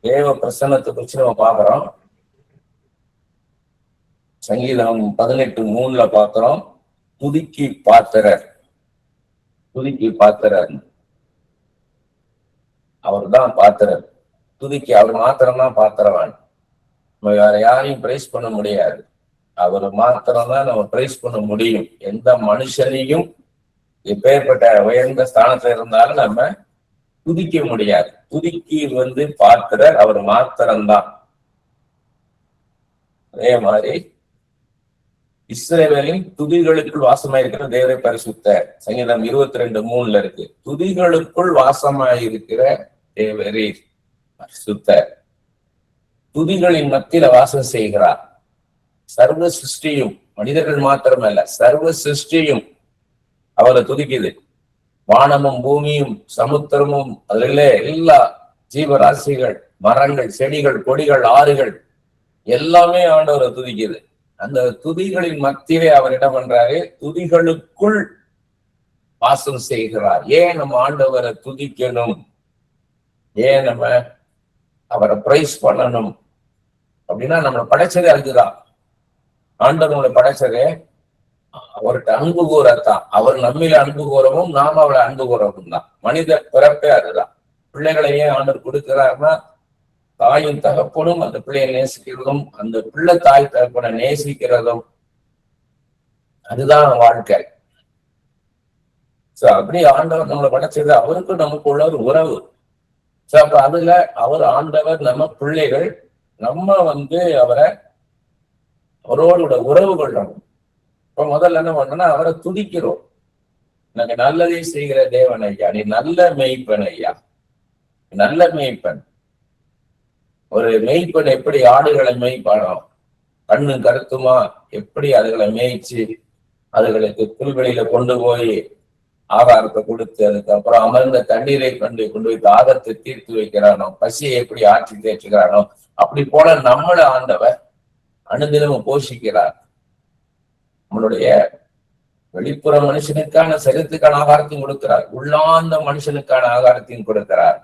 தேவ பிரசன்னத்தை குறிச்சு நம்ம பாக்குறோம். சங்கீதம் 18:3 பாக்குறோம். துதிக்கு பாத்திரர், துதிக்கு பாத்திரர், அவர் தான் பாத்திரர். துதிக்கு அவர் மாத்திரம்தான் பாத்திரவான். நம்ம வேற யாரையும் பிரைஸ் பண்ண முடியாது. அவர் மாத்திரம்தான் நம்ம பிரைஸ் பண்ண முடியும். எந்த மனுஷனையும் எப்பேற்பட்ட உயர்ந்த ஸ்தானத்துல இருந்தாலும் நம்ம துதிக்க முடியாது. துதிக்கு பாத்திரர் அவர் மாத்திரம்தான். அதே மாதிரி இஸ்ரவேலின் துதிகளுக்குள் வாசமாயிருக்கிற தேவரை பரிசுத்த சங்கீதம் 22:3 இருக்கு. துதிகளுக்குள் வாசமாயிருக்கிற தேவரே பரிசுத்த. துதிகளின் மத்தியில வாசம் செய்கிறார். சர்வ சிருஷ்டியும், மனிதர்கள் மாத்திரமல்ல, சர்வ சிருஷ்டியும் அவரை துதிக்குது. வானமும் பூமியும் சமுத்திரமும் அதுல எல்லா ஜீவராசிகள், மரங்கள், செடிகள், கொடிகள், ஆறுகள் எல்லாமே ஆண்டவரை துதிக்குது. அந்த துதிகளின் மத்தியிலே அவர் என்ன பண்றாரு? துதிகளுக்குள் வாசம் செய்கிறார். ஏன் நம்ம ஆண்டவரை துதிக்கணும்? ஏன் நம்ம அவரை பிரைஸ் பண்ணணும் அப்படின்னா, நம்மளை படைச்சதே அதுதான். ஆண்டவனை படைச்சதே அவர்கிட்ட அன்பு கூறத்தான். அவர் நம்மில அன்பு கூறவும் நாம் அவளை அன்பு கூறவும் தான். மனித பிறப்பே அதுதான். பிள்ளைகளையே ஆண்டவர் கொடுக்கிறாருன்னா, தாயும் தகப்பனும் அந்த பிள்ளையை நேசிக்கிறதும், அந்த பிள்ளை தாய் தகப்பனை நேசிக்கிறதும், அதுதான் வாழ்க்கை. சோ அப்படி ஆண்டவர் நம்மளை படைச்சது அவருக்கு நமக்கு உள்ள ஒரு உறவு. சோ அப்ப அதுல அவர் ஆண்டவர், நம்ம பிள்ளைகள், நம்ம அவரை அவரோட உறவு கொள்ளணும். இப்ப முதல்ல என்ன பண்ணோம்னா, அவரை துதிக்கிறோம். எனக்கு நல்லதை செய்கிற தேவன் ஐயா, நீ நல்ல மெய்ப்பன் ஐயா, நல்ல மெய்ப்பன். ஒரு மெய்ப்பன் எப்படி ஆடுகளை மேய்ப்பானோ, கண்ணு கருத்துமா எப்படி அதுகளை மேய்ச்சு அதுகளுக்கு புல்வெளியில கொண்டு போய் ஆகாரத்தை கொடுத்து, அதுக்கப்புறம் அமர்ந்த தண்ணீரை கொண்டு போய் தாகத்தை தீர்த்து வைக்கிறானோ, பசியை எப்படி ஆற்றி தேற்றுகிறானோ, அப்படி போல நம்மள ஆண்டவர் அனுதினமும் போஷிக்கிறார். நம்மளுடைய வெளிப்புற மனுஷனுக்கான சரீரத்துக்கான ஆகாரத்தையும் கொடுக்கிறார், உள்ளார்ந்த மனுஷனுக்கான ஆகாரத்தையும் கொடுக்கிறார்.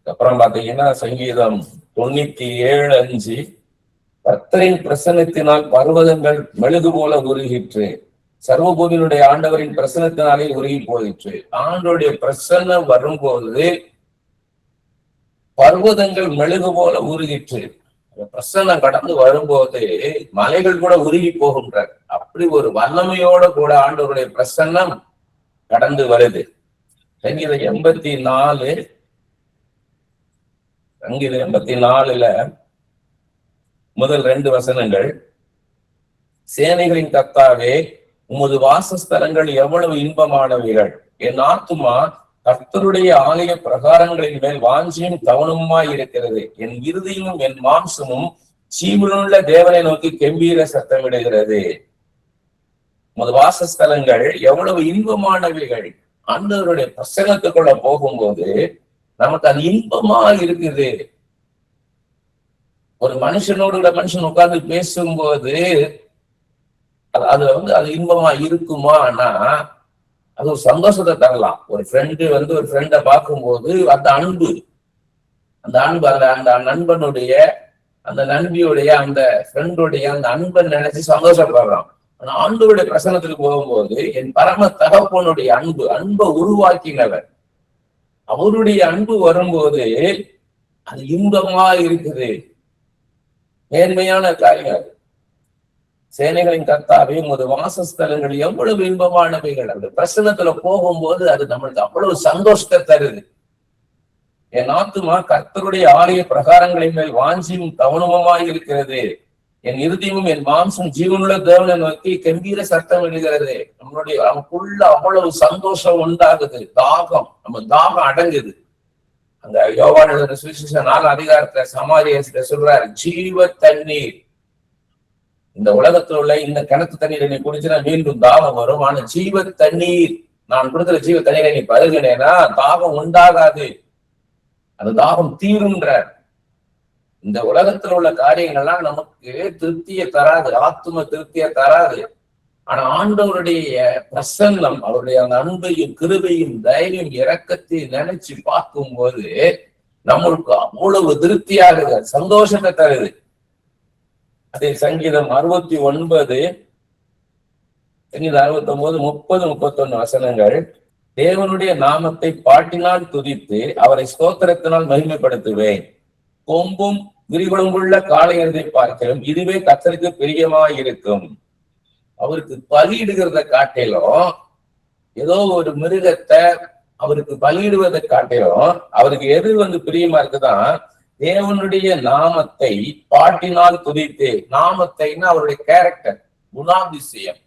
அப்புறம் பாத்தீங்கன்னா சங்கீதம் 97:5, கர்த்தரின் பிரசன்னத்தினால் பர்வதங்கள் மெழுகு போல உருகிற்று, சர்வபூமியினுடைய ஆண்டவரின் பிரசன்னத்தினாலே உருகி போயிற்று. ஆண்டவருடைய பிரசன்னம் வரும்போது பர்வதங்கள் மெழுகு போல உருகிற்று. பிரசன்னம் கடந்து வரும்போது மலைகள் கூட உருகி போகின்றார். அப்படி ஒரு வல்லமையோட கூட ஆண்டவருடைய பிரசன்னம் கடந்து வருது. சங்கீதம் 84 முதல் 2 வசனங்கள், சேனைகளின் கர்த்தாவே, உமது வாசஸ்தலங்கள் எவ்வளவு இன்பமானவைகள். என் ஆத்துமா கர்த்தருடைய ஆலய பிரகாரங்களின் மேல் வாஞ்சியும் கவனமாய் இருக்கிறது. என் இருதயமும் என் மாம்சமும் ஜீவனுள்ள தேவனை நோக்கி கெம்பீர சத்தமிடுகிறது. உமது வாசஸ்தலங்கள் எவ்வளவு இன்பமானவைகள். ஆண்டவருடைய பிரசன்னத்துக்குள்ள போகும்போது நமக்கு அது இன்பமா இருக்குது. ஒரு மனுஷனோட மனுஷன் உட்கார்ந்து பேசும்போது அது இன்பமா இருக்குமானா, அது ஒரு சந்தோஷத்தை தரலாம். ஒரு ஃப்ரெண்டு ஒரு ஃப்ரெண்டை பார்க்கும்போது அந்த அன்பு அந்த நண்பனுடைய, அந்த நண்பியுடைய, அந்த ஃப்ரெண்டுடைய அந்த அன்பை நினைச்சு சந்தோஷப்படுறான். ஆனா ஆண்டவருடைய பிரசன்னத்துக்கு போகும்போது, என் பரம தகப்பனுடைய அன்பை உருவாக்கினவர், அவருடைய அன்பு வரும்போது அது இன்பமா இருக்குது. நேர்மையான காரியம். சேனைகளின் கர்த்தாவே, உமது வாசஸ்தலங்கள் எவ்வளவு இன்பமானவைகள். அந்த பிரசன்னத்துல போகும்போது அது நம்மளுக்கு அவ்வளவு சந்தோஷத்தை தருது. என் ஆத்துமா கர்த்தருடைய ஆலய பிரகாரங்களின் மேல் வாஞ்சியும் கவனமாய் இருக்கிறது. என் இருதயமும் என் மாம்சம் ஜீவனுள்ள தேவனை நோக்கி கம்பீர சத்தம் விடுகிறது. நமக்குள்ள அவ்வளவு சந்தோஷம் உண்டாகுது. நம்ம தாகம் அடங்குது. அந்த யோவான் எழுதின சுவிசேஷம் 4 சமாரியர்கிட்ட சொல்றாரு, ஜீவ தண்ணீர், இந்த உலகத்துல உள்ள இந்த கிணத்து தண்ணீரை நீ குடிச்சுனா மீண்டும் தாகம் வரும். ஆனா ஜீவ தண்ணீர், நான் கொடுக்குற ஜீவ தண்ணீரை நீ பருகினேனா தாகம் உண்டாகாது, அந்த தாகம் தீரும்ன்ற. இந்த உலகத்துல உள்ள காரியங்கள்லாம் நமக்கு திருப்தியை தராது, ஆத்தும திருப்தியை தராது. ஆனா ஆண்டவருடைய பிரசன்னம், அவருடைய அந்த அன்பையும் கிருபையும் தைரியம் இரக்கத்தையும் நினைச்சு பார்க்கும்போது நம்மளுக்கு அவ்வளவு திருப்தியாக சந்தோஷத்தை தருது. அதே சங்கீதம் 69, சங்கீதம் 69, 30, 31 வசனங்கள். தேவனுடைய நாமத்தை பாட்டினால் துதித்து அவரை ஸ்தோத்திரத்தினால் மகிமைப்படுத்துவேன். கொம்பும் விரிகுளம்புள்ள காளையர்களை பார்க்கிறோம், இதுவே கர்த்தருக்கு பிரியமாயிருக்கும். அவருக்கு பலியிடுகிறத காட்டிலும், ஏதோ ஒரு மிருகத்தை அவருக்கு பலியிடுவதை காட்டிலும் அவருக்கு எது பிரியமா இருக்குதான், தேவனுடைய நாமத்தை பாட்டினால் துதித்து. நாமத்தைன்னா அவருடைய கேரக்டர், குணாதிசயம்.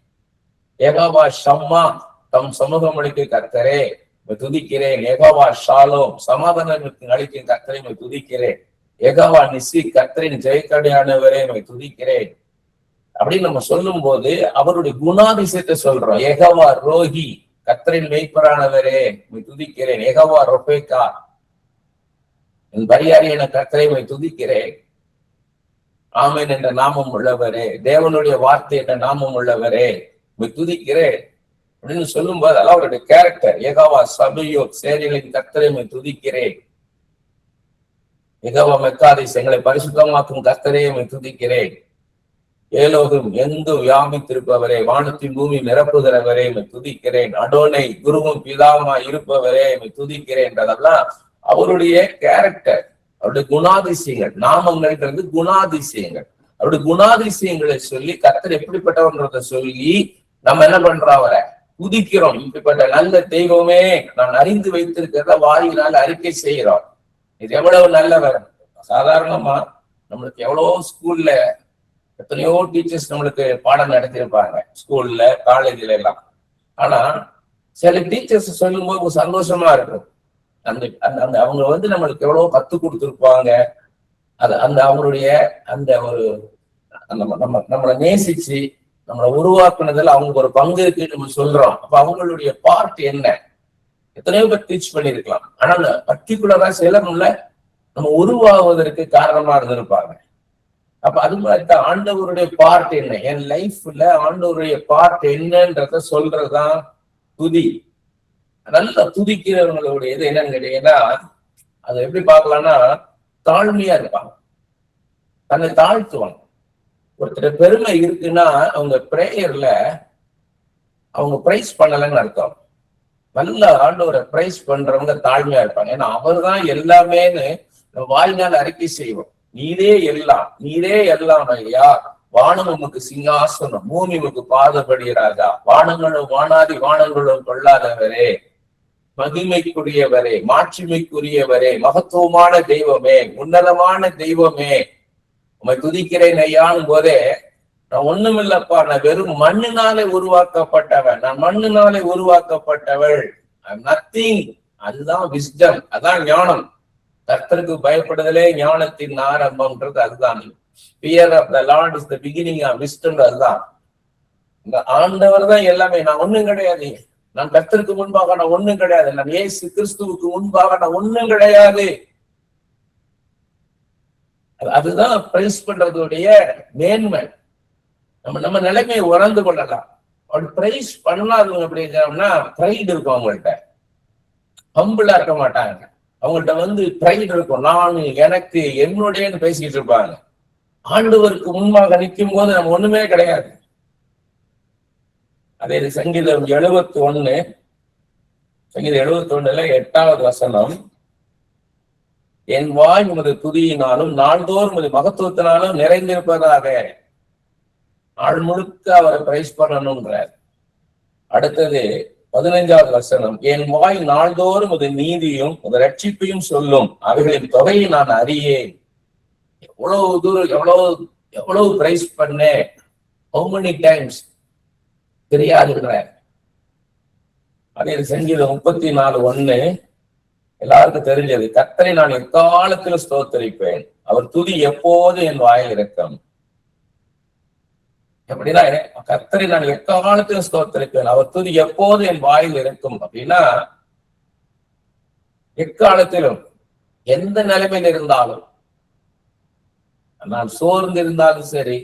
யெகோவா ஷம்மா, தம் சமூகம் அளிக்கும் கர்த்தரே துதிக்கிறேன். யெகோவா ஷாலோம், சமாதானத்திற்கு அளிக்கும் கர்த்தரை துதிக்கிறேன். யெகோவா நிசி, கர்த்தரின் ஜெயக்கடையானவரே துதிக்கிறேன் அப்படின்னு நம்ம சொல்லும் போது அவருடைய குணாதிசயத்தை சொல்றோம். யெகோவா ரோஹி, கர்த்தரின் மேய்ப்பரானவரே துதிக்கிறேன். யெகோவா ரொபேக்கா, என் பரியாரியான கர்த்தரை துதிக்கிறேன். ஆமென் என்ற நாமம் உள்ளவரே, தேவனுடைய வார்த்தை என்ற நாமம் உள்ளவரே துதிக்கிறேன் அப்படின்னு சொல்லும் போது அதெல்லாம் அவருடைய கேரக்டர். யெகோவா சபையோ, சேனைகளின் கர்த்தரை துதிக்கிறேன். யெகோவா மெக்காதேஸ், எங்களை பரிசுத்தமாக்கும் கர்த்தரே துதிக்கிறேன். ஏலோகம் எங்கு வியாபித்திருப்பவரே, வானத்தின் பூமி நிரப்புகிறவரே துதிக்கிறேன். அடோனை, குருவும் பிதாவுமா இருப்பவரே துதிக்கிறேன் என்றதெல்லாம் அவருடைய கேரக்டர், அவருடைய குணாதிசயங்கள். நாமங்கள்ன்றது குணாதிசயங்கள். அவருடைய குணாதிசயங்களை சொல்லி கர்த்தர் எப்படிப்பட்டவன்றத சொல்லி நம்ம என்ன பண்றோம், அவரை துதிக்கிறோம். இப்படிப்பட்ட நல்ல தெய்வமே நான் அறிந்து வைத்திருக்கிறத வாயினால் அறிக்கை செய்கிறோம். இது எவ்வளவு நல்லவர். சாதாரணமா நம்மளுக்கு எவ்வளவோ ஸ்கூல்ல எத்தனையோ டீச்சர்ஸ் நம்மளுக்கு பாடம் நடத்தியிருப்பாங்க, ஸ்கூல்ல காலேஜ்ல எல்லாம். ஆனா சில டீச்சர்ஸ் சொல்லும் போது சந்தோஷமா இருக்கும். அந்த அந்த அவங்க நம்மளுக்கு எவ்வளவு கத்து கொடுத்துருப்பாங்க. அது அந்த அவங்களுடைய அந்த ஒரு நம்மளை நேசிச்சு நம்மளை உருவாக்குனதுல அவங்க ஒரு பங்கு இருக்குன்னு நம்ம சொல்றோம். அப்ப அவங்களுடைய பார்ட் என்ன, எத்தனையோ பேர் டீச் பண்ணிருக்கலாம். ஆனா பர்டிகுலரா சிலர்ல நம்ம உருவாகுவதற்கு காரணமா இருந்திருப்பாங்க. அப்ப அது மாதிரிதான் ஆண்டவருடைய பார்ட் என்ன, என் லைஃப்ல ஆண்டவருடைய பார்ட் என்னன்றத சொல்றதுதான் துதி. நல்லா துதிக்கிறவங்களுடைய இது என்னன்னு கேட்டீங்கன்னா, அதை எப்படி பார்க்கலாம்னா, தாழ்மையா இருப்பாங்க, தன்னை தாழ்த்துவாங்க. ஒருத்தர் பெருமை இருக்குன்னா அவங்க பிரேயர்ல அவங்க பிரைஸ் பண்ணலன்னு அர்த்தம். நல்ல ஆண்டவரை பிரைஸ் பண்றவங்க தாழ்மையா இருப்பாங்க. ஏன்னா அவர் தான் எல்லாமேன்னு வாய்நாள் அறிக்கை செய்வோம். நீரே எல்லாம், நீரே எல்லாம் ஐயா. வானம் உமக்கு சிங்காசனம், பூமி உமக்கு பாதபடி ராஜா. வானங்களும் வானாதி வானங்களும் கொள்ளாதவரே, மகிமைக்குரியவரே, மாட்சிமைக்குரியவரே, மகத்துவமான தெய்வமே, உன்னதமான தெய்வமே உம்மை துதிக்கிறேன் ஐயானும் போதே, நான் ஒண்ணுமில்லப்பா, நான் வெறும் மண்ணினாலே உருவாக்கப்பட்டவன், நான் மண்ணினாலே உருவாக்கப்பட்டவள், நத்திங். அதுதான் விஸ்டம், அதான் ஞானம். கர்த்தருக்கு பயப்படுதலே ஞானத்தின் ஆரம்பம்ன்றது அதுதான். Fear of the Lord is the beginning of wisdom. அதுதான் இந்த ஆண்டவர் தான் எல்லாமே. நான் ஒண்ணும் கிடையாது, நான் கர்த்தருக்கு முன்பாக நான் ஒண்ணும் கிடையாது, நான் இயேசு கிறிஸ்துவுக்கு முன்பாக நான் ஒண்ணும் கிடையாது. அதுதான் பிரைஸ் பண்றதுடைய மேன்மை. நம்ம நிலைமையை உணர்ந்து கொள்ளலாம். அப்படி பிரைஸ் பண்ணாதவங்க அப்படின்னா ப்ரைடு இருக்கும் அவங்கள்ட்ட, ஹம்பிளா இருக்க மாட்டாங்க. அவங்கள்ட்ட ப்ரைடு இருக்கும், நான் எனக்கு என்னுடையன்னு பேசிக்கிட்டு இருப்பாங்க. ஆண்டவருக்கு முன்பாக நிற்கும் போது நம்ம ஒண்ணுமே கிடையாது. அதே சங்கீதம் 71, சங்கீதம் 71 8வது வசனம். என் வாய் உமது துதியினாலும் நாள்தோறும் உமது மகத்துவத்தினாலும் நிறைந்திருப்பதாக. நாள் முழுக்க அவரை பிரைஸ் பண்ணணும்ன்றார். அடுத்தது 15வது வசனம். என் வாய் நாள்தோறும் உமது நீதியும் உமது ரட்சிப்பையும் சொல்லும், அவைகளின் தொகையை நான் அறியேன். எவ்வளவு தூரம் எவ்வளவு பிரைஸ் பண்ணேன், how many times தெரியாதுன்றார். அதே சங்கீதம் 34:1 எல்லாருக்கும் தெரிஞ்சது. கர்த்தரை நான் எக்காலத்திலும் ஸ்தோத்தரிப்பேன், அவர் துதி எப்போது என் வாயில் இருக்கும். அப்படின்னா கர்த்தரை நான் எக்காலத்திலும் ஸ்தோத்தரிப்பேன், அவர் துதி எப்போது என் வாயில் இருக்கும். அப்படின்னா எக்காலத்திலும், எந்த நிலைமையில் இருந்தாலும், நான் சோர்ந்து இருந்தாலும் சரி,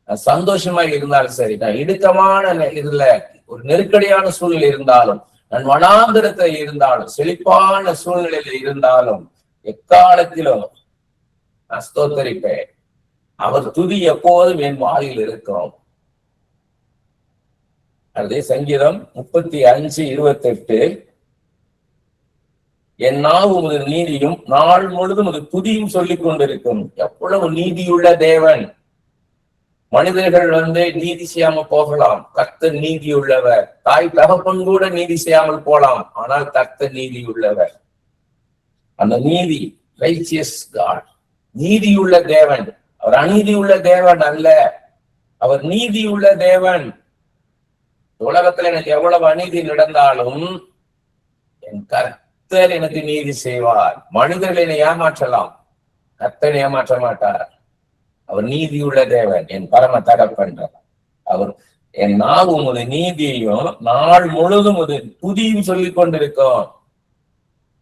சந்தோஷமா இருந்தாலும் சரி, நான் இடுக்கமான இதுல ஒரு நெருக்கடியான சூழ்நிலை இருந்தாலும், நான் வனாந்திரத்துல இருந்தாலும், செழிப்பான சூழ்நிலையில இருந்தாலும், எக்காலத்திலும் நான் ஸ்தோத்தரிப்பேன். அவர் துதி எப்போதும் என் வாயில் இருக்கும். அதே சங்கீதம் 35:28, என் நாவு உமது நீதியும் நாள் முழுதும் அது துதியும் சொல்லிக் கொண்டிருக்கும். எவ்வளவு நீதியுள்ள தேவன்! மனிதர்கள் நீதி செய்யாம போகலாம், கர்த்தர் நீதி உள்ளவர். தாய் தகப்பன் கூட நீதி செய்யாமல் போலாம், ஆனால் கர்த்தர் நீதி உள்ளவர். அந்த நீதி, ரைச்சியஸ் காட், நீதியுள்ள தேவன். அவர் அநீதி உள்ள தேவன் அல்ல, அவர் நீதி உள்ள தேவன். உலகத்துல எனக்கு எவ்வளவு அநீதி நடந்தாலும் என் கர்த்தர் எனக்கு நீதி செய்வார். மனிதர்கள் என்னை ஏமாற்றலாம், கர்த்தர் ஏமாற்ற மாட்டார். அவர் நீதியுள்ள தேவன், என் பரம தகப்பன். அவர் என் நாவு உமது நீதியையும் நாள் முழுதும் ஒரு துதியும் சொல்லிக் கொண்டிருக்கும்.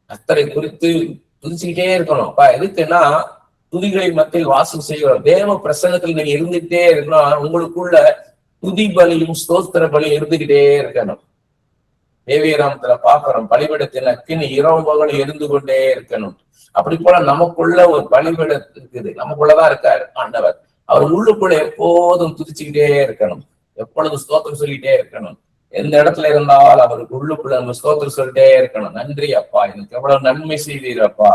கர்த்தரை குறித்து துதிச்சுக்கிட்டே இருக்கணும். எதுக்குன்னா, துதிகளை மத்தியில் வாசம் செய்கிறோம். தேவ பிரசன்னத்தில் நீங்க இருந்துகிட்டே இருக்கணும். உங்களுக்குள்ள துதி பலியும் ஸ்தோத்திர பலியும் இருந்துகிட்டே இருக்கணும். தேவியராமத்துல பாக்குறோம், பலிபீடத்தின் அக்கினி இரவு பகலும் எரிந்து கொண்டே இருக்கணும். அப்படி போல நமக்குள்ள ஒரு பலிபீடம் இருக்குது, நமக்குள்ளதான் இருக்காரு ஆண்டவர். அவர் உள்ளுக்குள்ள எப்போதும் துதிச்சுக்கிட்டே இருக்கணும், எப்பொழுதும் ஸ்தோத்திரம் சொல்லிட்டே இருக்கணும். எந்த இடத்துல இருந்தாலும் அவருக்கு உள்ளுக்குள்ள நம்ம ஸ்தோத்திரம் சொல்லிட்டே இருக்கணும். நன்றி அப்பா, எனக்கு எவ்வளவு நன்மை செய்தீரப்பா,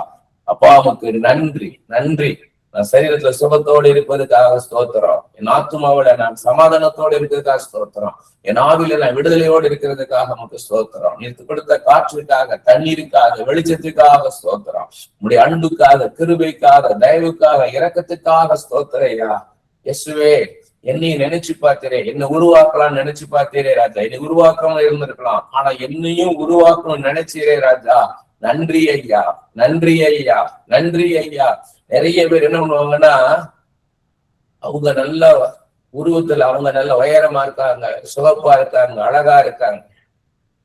அப்பா உமக்கு நன்றி நன்றி. நான் சரீரத்துல சுகத்தோடு இருப்பதுக்காக ஸ்தோத்திரம், என் ஆத்துமாவில நான் சமாதானத்தோடு இருக்கிறதுக்காக ஸ்தோத்திரம், என் ஆவில நான் விடுதலையோடு இருக்கிறதுக்காக நமக்கு ஸ்தோத்திரம். நீக்கு கொடுத்த காற்றுக்காக, தண்ணீருக்காக, வெளிச்சத்துக்காக ஸ்தோத்திரம். உங்களுடைய அன்புக்காக, கிருபைக்காக, தயவுக்காக, இரக்கத்துக்காக ஸ்தோத்திரையா. இயேசுவே, என்னையும் நினைச்சு பார்த்தீரே, என்னை உருவாக்கலாம் நினைச்சு பார்த்தீரே ராஜா. என்னை உருவாக்காம இருந்திருக்கலாம், ஆனா என்னையும் உருவாக்கணும்னு நினைச்சீரே ராஜா. நன்றி ஐயா, நன்றி ஐயா, நன்றி ஐயா. நிறைய பேர் என்ன பண்ணுவாங்கன்னா, அவங்க நல்ல உருவத்துல அவங்க நல்ல உயரமா இருக்காங்க, சுகப்பா இருக்காங்க, அழகா இருக்காங்க.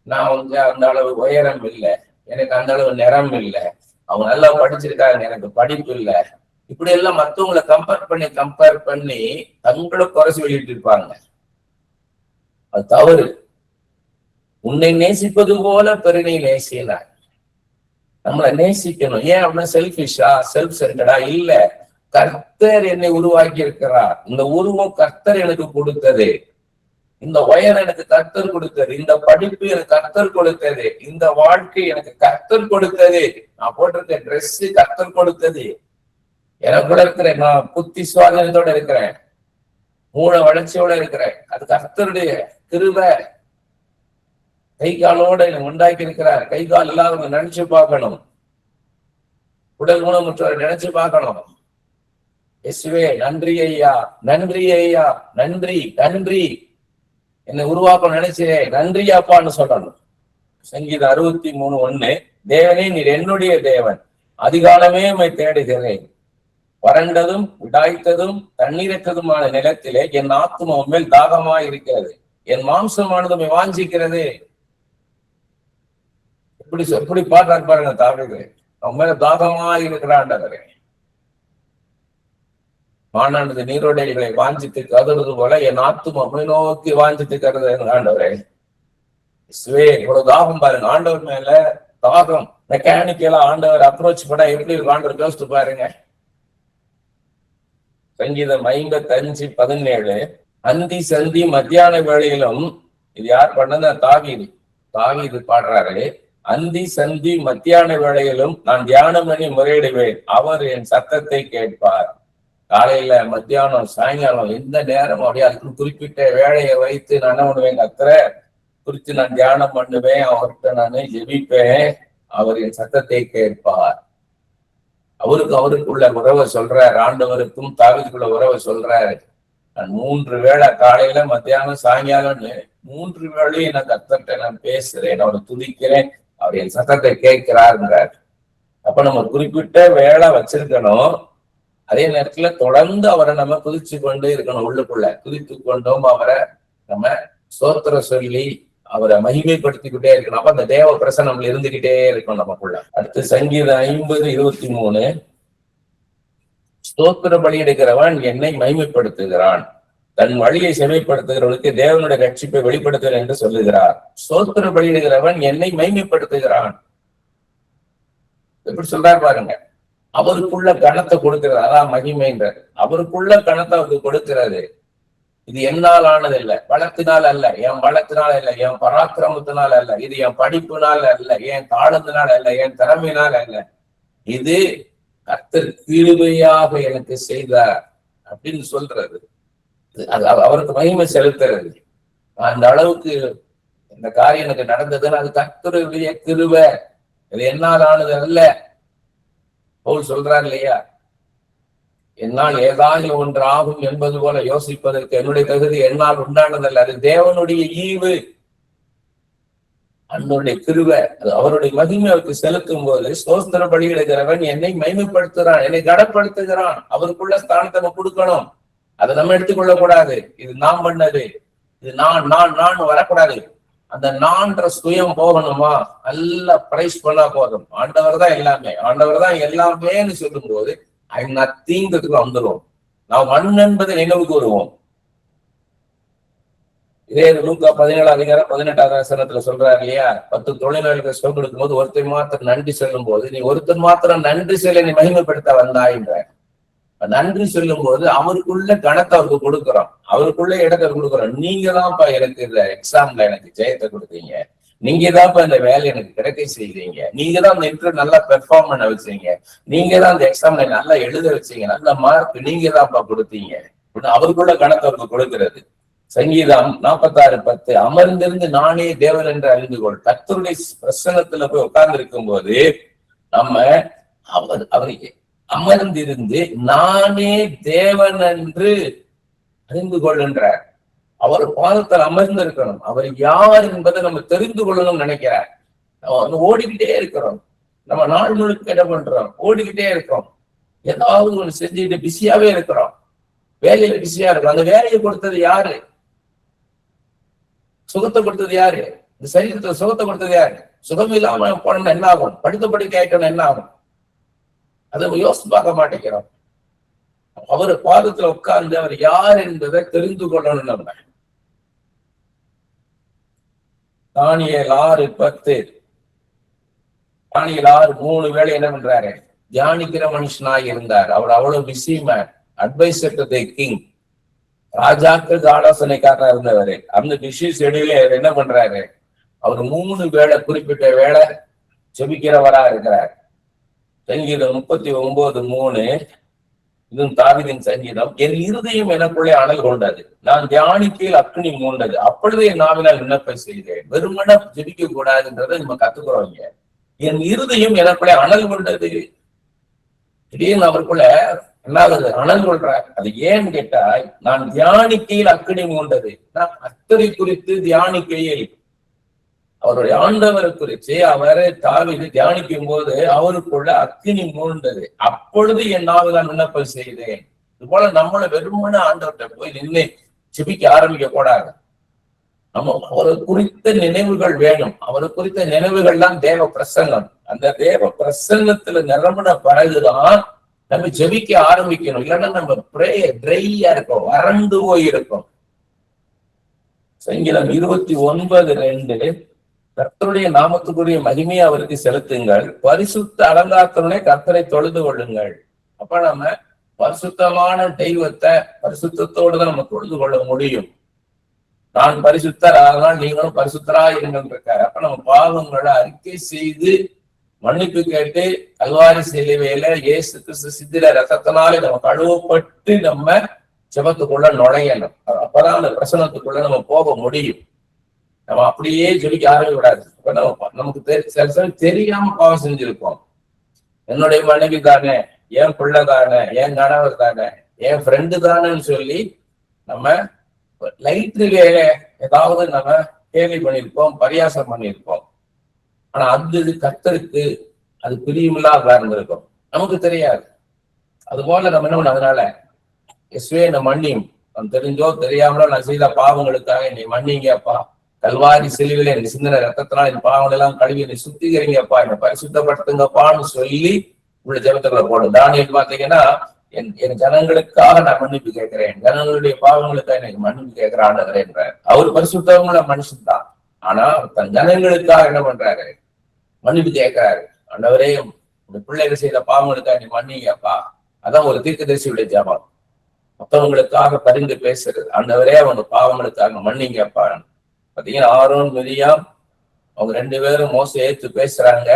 நான் அந்த அளவு உயரம் இல்லை, எனக்கு அந்த அளவு நிறம் இல்லை. அவங்க நல்லா படிச்சிருக்காங்க, எனக்கு படிப்பு இல்லை. இப்படி எல்லாம் மத்தவங்களை கம்பேர் பண்ணி தங்களை குறை சொல்லிட்டு இருப்பாங்க. அது தவறு. உன்னை நேசிப்பது போல பெருனை நேசினார். நம்மளை நேசிக்கணும். ஏன் அப்படின்னா செல்ஃபிஷா, செல்ஃப் சென்டர்டா? இல்ல, கர்த்தர் என்னை உருவாக்கி இருக்கிறார். இந்த உருவம் கர்த்தர் எனக்கு கொடுத்தது, இந்த உயரம் எனக்கு கர்த்தர் கொடுத்தது, இந்த படிப்பு எனக்கு கர்த்தர் கொடுத்தது, இந்த வாழ்க்கை எனக்கு கர்த்தர் கொடுத்தது, நான் போட்டிருக்க ட்ரெஸ் கர்த்தர் கொடுத்தது. எனக்கு கூட இருக்கிறேன், நான் புத்தி சுவாதனத்தோட இருக்கிறேன், மூளை வளர்ச்சியோட இருக்கிறேன், அது கர்த்தருடைய கிருபை. கை காலோட உண்டாக்கி இருக்கிறார். கை கால் இல்லாதவங்க நினைச்சு பார்க்கணும், உடல் ஊனமுற்றவரை நினைச்சு பார்க்கணும். இயேசுவே நன்றி ஐயா, நன்றி ஐயா, நன்றி நன்றி. என்னை உருவாக்க நினைச்சேன், நன்றி அப்பான்னு சொல்லணும். சங்கீதம் 63:1, தேவனே நீர் என்னுடைய தேவன், அதிகாலமே உம்மை தேடுகிறேன். வறண்டதும் உடாய்த்ததும் தண்ணீரற்றதுமான நிலத்திலே என் ஆத்துமா மேல் தாகமாய் இருக்கிறது, என் மாம்சமானதும் வாஞ்சிக்கிறது. எப்படி பாடுறாரு பாருங்க தாவீது. அவன் மேல தாகமாய் இருக்கிறாண்டவரே. மானானது நீரோடைகளை வாஞ்சித்து கதறது போல என் ஆத்துமா நோக்கி வாஞ்சித்து கருது ஆண்டவரே. இவ்வளவு தாகம் பாருங்க, ஆண்டவர் மேல தாகம். மெக்கானிக்கலா ஆண்டவர் அப்ரோச் பண்ண எப்படி ஆண்டவர் யோசித்து பாருங்க. சங்கீதம் 55:17, அந்தி சந்தி மத்தியான வேளையிலும், இது யார் பண்ணது? தாவீது பாடுறாரு. அந்தி சந்தி மத்தியான வேளையிலும் நான் தியானம் பண்ணி முறையிடுவேன், அவர் என் சத்தத்தை கேட்பார். காலையில, மத்தியானம், சாயங்காலம், எந்த நேரம் அப்படியே அதுக்கு குறிப்பிட்ட வேலையை வைத்து நான் என்ன பண்ணுவேன்? கர்த்தரை குறித்து நான் தியானம் பண்ணுவேன், அவர்கிட்ட நான் ஜெபிப்பேன், அவர் என் சத்தத்தை கேட்பார். அவருக்குள்ள உறவை சொல்றாரு, ஆண்டவருக்கும் தாவீதுக்குள்ள உறவை சொல்றாரு. நான் 3 வேளை, காலையில, மத்தியானம், சாயங்காலம், 3 வேளையும் நான் கர்த்தர்கிட்ட நான் பேசுறேன், அவரை துதிக்கிறேன், அவர் என் சத்தத்தை கேட்கிறாருங்கிறார். அப்ப நம்ம குறிப்பிட்ட வேலை வச்சிருக்கணும். அதே நேரத்துல தொடர்ந்து அவரை நம்ம குதிச்சு கொண்டு இருக்கணும். உள்ளுக்குள்ள குதித்து கொண்டும் அவரை நம்ம ஸ்தோத்திரம் சொல்லி அவரை மகிமைப்படுத்திக்கிட்டே இருக்கணும். அப்ப அந்த தேவ பிரசன்னம் நம்மள இருந்துகிட்டே இருக்கணும் நமக்குள்ள. அடுத்து சங்கீதம் 50:23, ஸ்தோத்திர பலி எடுக்கிறவன் என்னை மகிமைப்படுத்துகிறான், தன் வழியை செமைப்படுத்துகிறவனுக்கு தேவனுடைய ரட்சிப்பை வெளிப்படுத்துகிறேன் என்று சொல்லுகிறார். ஸ்தோத்திர பலியிடுகிறவன் என்னை மைமைப்படுத்துகிறான். எப்படி சொல்றாரு பாருங்க. அவருக்குள்ள கணத்தை கொடுக்கிறது, அதான் மகிமைன்ற. அவருக்குள்ள கணத்தை அவருக்கு கொடுக்கிறது. இது என்னால் ஆனது இல்லை, பலத்தினால் அல்ல, என் பலத்தினால் அல்ல, என் பராக்கிரமத்தினால் அல்ல, இது என் படிப்பினால் அல்ல, என் தாளத்தினால் அல்ல, என் திறமையினால் அல்ல, இது கர்த்தர் கிருபையாக எனக்கு செய்தார் அப்படின்னு சொல்றது. அது அவருக்கு மகிமை செலுத்துறது. அந்த அளவுக்கு இந்த காரியம் எனக்கு நடந்ததுன்னு அது கர்த்தருடைய கிருபை, இது என்னால் ஆனது அல்ல. பவுல் சொல்றார் இல்லையா, என்னால் ஏதாவது ஒன்று ஆகும் என்பது போல யோசிப்பதற்கு என்னுடைய தகுதி என்னால் உண்டானதல்ல, அது தேவனுடைய ஈவு, அன்னுடைய கிருபை. அது அவருடைய மகிமை அவருக்கு செலுத்தும் போது ஸ்தோத்திர பலியிடுகிறவன் என்னை மைமைப்படுத்துகிறான், என்னை கனப்படுத்துகிறான். அவருக்குள்ள ஸ்தானத்தை நம்ம கொடுக்கணும். அதை நம்ம எடுத்துக்கொள்ள கூடாது. இது நாம் பண்ணது, இது நான் வரக்கூடாது. அந்த நான்ற சுயம் போகணுமா, நல்லா பிரைஸ் பண்ணா போதும். ஆண்டவர் தான் எல்லாமே, ஆண்டவர் தான் எல்லாமேன்னு சொல்லும் போது ஐம் நத்திங்கிறதுக்கு வந்துடும். நாம் மண் என்பதை நினைவுக்கு வருவோம். இதே லூக்கா 17:18 சொல்றாரு இல்லையா, 10 தொழிலாளர்கள் சுகம் கொடுக்கும் போது ஒருத்தர் மாத்திரம் நன்றி சொல்லும் போது, நீ ஒருத்தர் மாத்திரம் நன்றி சொல்ல நீ மகிமைப்படுத்த வந்தாயின்ற. நன்றி சொல்லும் போது அவருக்குள்ள கணத்தை அவருக்கு கொடுக்குறோம், அவருக்குள்ள இடத்தை கொடுக்குறோம். நீங்க தான்ப்பா எனக்கு இந்த எக்ஸாம்ல எனக்கு ஜெயத்தை கொடுத்தீங்க, நீங்க தான்ப்பா இந்த வேலை எனக்கு கிடைக்க செய்தீங்க, நீங்க தான் இந்த இன்டர்வியூ நல்லா பெர்ஃபார்ம் பண்ண வச்சீங்க, நீங்க தான் இந்த எக்ஸாம்ல நல்லா எழுத வச்சீங்க, நல்ல மார்க் நீங்க தான்ப்பா கொடுத்தீங்க. அவருக்குள்ள கணத்தை அவருக்கு கொடுக்கிறது. சங்கீதம் 46:10 அமர்ந்திருந்து நானே தேவன் என்று அறிந்து கொள். கர்த்தருடைய பிரசன்னத்துல போய் உட்கார்ந்து இருக்கும் போது நம்ம அவருக்கு அமர்ந்திருந்து நானே தேவன் என்று அறிந்து கொள்கின்றார். அவர் பாதத்தில் அமர்ந்து இருக்கணும். அவர் யார் என்பதை நம்ம தெரிந்து கொள்ளணும்னு நினைக்கிறார். நம்ம ஓடிக்கிட்டே இருக்கிறோம், நம்ம நாள் முழுக்க என்ன பண்றோம், ஓடிக்கிட்டே இருக்கோம், ஏதாவது ஒண்ணு செஞ்சுக்கிட்டு பிஸியாவே இருக்கிறோம், வேலையில பிஸியா இருக்கும். அந்த வேலையை கொடுத்தது யாரு? சுகத்தை கொடுத்தது யாரு? இந்த சரீரத்துல சுகத்தை கொடுத்தது யாரு? சுகம் இல்லாம போனோம்னா என்ன ஆகும்? படித்தபடி கேட்கணும் என்ன ஆகும்? அதை யோசித்து பார்க்க மாட்டேங்கிறோம். அவர் பாதத்துல உட்கார்ந்து அவர் யார் என்பதை தெரிந்து கொள்ளணும். நம்ம தானியேல் 6:10 தானியேல் 6:3 வேளை என்ன பண்றாரு? தியானிக்கிற மனுஷனாய் இருந்தார். அவர் அவ்வளவு busy man, adviser to the king, ராஜாக்களுக்கு ஆலோசனைக்காரனா இருந்தவர். அந்த பிஸி ஷெட்யூல என்ன பண்றாரு? அவர் 3 வேளை குறிப்பிட்ட வேளை ஜெபிக்கிறவரா இருக்கிறார். சங்கீதம் 39:3 இதுவும் தாவீதின் சங்கீதம். என் இருதயம் எனக்குள்ளே அனல் கொண்டது, நான் தியானிக்கையில் அக்னி மூண்டது, அப்பொழுது என் நாவினால் விண்ணப்பம் செய்தேன். வெறுமன ஜெபிக்க கூடாதுன்றதை நம்ம கத்துக்கிறோம். என் இருதயம் எனக்குள்ளே அனல் கொண்டது. திடீர்னு அவருக்குள்ள என்னாவது அனல் கொள்றார். அது ஏன்னு கேட்டா, நான் தியானிக்கையில் அக்னி மூண்டது. நான் கர்த்தரை குறித்து தியானிக்கையில், அவருடைய ஆண்டவரை குறித்து அவரை தாவீது தியானிக்கும் போது அவருக்குள்ள அக்கினி மூண்டது. அப்பொழுது என் நாவினால் விண்ணப்பம் செய்தேன். இது போல நம்மள வெறுமன ஆண்டவர்கிட்ட போய் நின்று ஜெபிக்க ஆரம்பிக்க கூடாது. நம்ம அவரை குறித்த நினைவுகள் வேணும். அவரை குறித்த நினைவுகள் தான் தேவ பிரசன்னம். அந்த தேவ பிரசன்னத்துல நிரம்பின பிறகுதான் நம்ம ஜெபிக்க ஆரம்பிக்கணும். இல்லைன்னா நம்ம ட்ரையா இருக்கோம், வறண்டு போயிருக்கோம். சங்கீதம் 29:2 கர்த்தருடைய நாமத்துக்குரிய மகிமையை அவருக்கு செலுத்துங்கள், பரிசுத்த அலங்காரத்துடனே கர்த்தரை தொழுது கொள்ளுங்கள். அப்ப நம்ம பரிசுத்தமான தெய்வத்தை பரிசுத்தோடு தான் நம்ம தொழுது கொள்ள முடியும். நான் பரிசுத்தர், அதனால் நீங்களும் பரிசுத்தரா இருங்கள் இருக்காரு. அப்ப நம்ம பாவங்களை அறிக்கை செய்து மன்னிப்பு கேட்டு கல்வாரி சிலுவையில இயேசு கிறிஸ்து சிந்தின ரத்தத்தினாலே நம்ம கழுவப்பட்டு நம்ம ஜெபத்துக்குள்ள நுழையணும். அப்பதான் அந்த பிரசனத்துக்குள்ள நம்ம போக முடியும். நம்ம அப்படியே ஜெபிக்க ஆரம்பிக்க கூடாது. நமக்கு தெரியாம பாவம் செஞ்சிருப்போம். என்னுடைய மனைவி தானே, என் பிள்ளை தானே, என் கணவர் தானே, என் ஃப்ரெண்டு தானேன்னு சொல்லி நம்ம லைட்ல ஏதாவது நம்ம கேள்வி பண்ணியிருப்போம், பரியாசம் பண்ணியிருப்போம். ஆனா அது கர்த்தருக்கு அது பிரியமில்லாத இருந்திருக்கும், நமக்கு தெரியாது. அது போல நம்ம என்ன பண்ண, அதனால எஸ்வே நான் மன்னியும், நான் தெரிஞ்சோ தெரியாமலோ நான் செய்த பாவங்களுக்காக நீ மன்னிங்கப்பா, கல்வாரி சிலுவையில எனக்கு சிந்தன ரத்தத்தினால் என் பாவங்கள் எல்லாம் கழுவி என்னை சுத்திகரிங்கப்பா, என்னை பரிசுத்தப்படுத்துங்கப்பான்னு சொல்லி உள்ள ஜெபத்துக்குள்ள போடும். தானியேல் பாத்தீங்கன்னா என் ஜனங்களுக்காக நான் மன்னிப்பு கேட்கிறேன், ஜனங்களுடைய பாவங்களுக்காக எனக்கு மன்னிப்பு கேட்கிற ஆண்டவர் என்றார். அவர் பரிசுத்தவங்கள மனுஷன் தான், ஆனா தன் ஜனங்களுக்காக என்ன பண்றாரு, மன்னிப்பு கேட்கிறாரு. ஆண்டவரே இந்த பிள்ளைகள் செய்த பாவங்களுக்காக நீ மன்னிங்கப்பா. அதான் ஒரு தீர்க்கதரிசியுடைய ஜபம். மற்றவங்களுக்காக பரிந்து பேசுறது, ஆண்டவரே அவங்க பாவங்களுக்காக மன்னிங்கப்பா. பாத்தீங்கன்னா ஆரோன் மிரியாம் அவங்க 2 பேரும் மோசை ஏத்து பேசுறாங்க.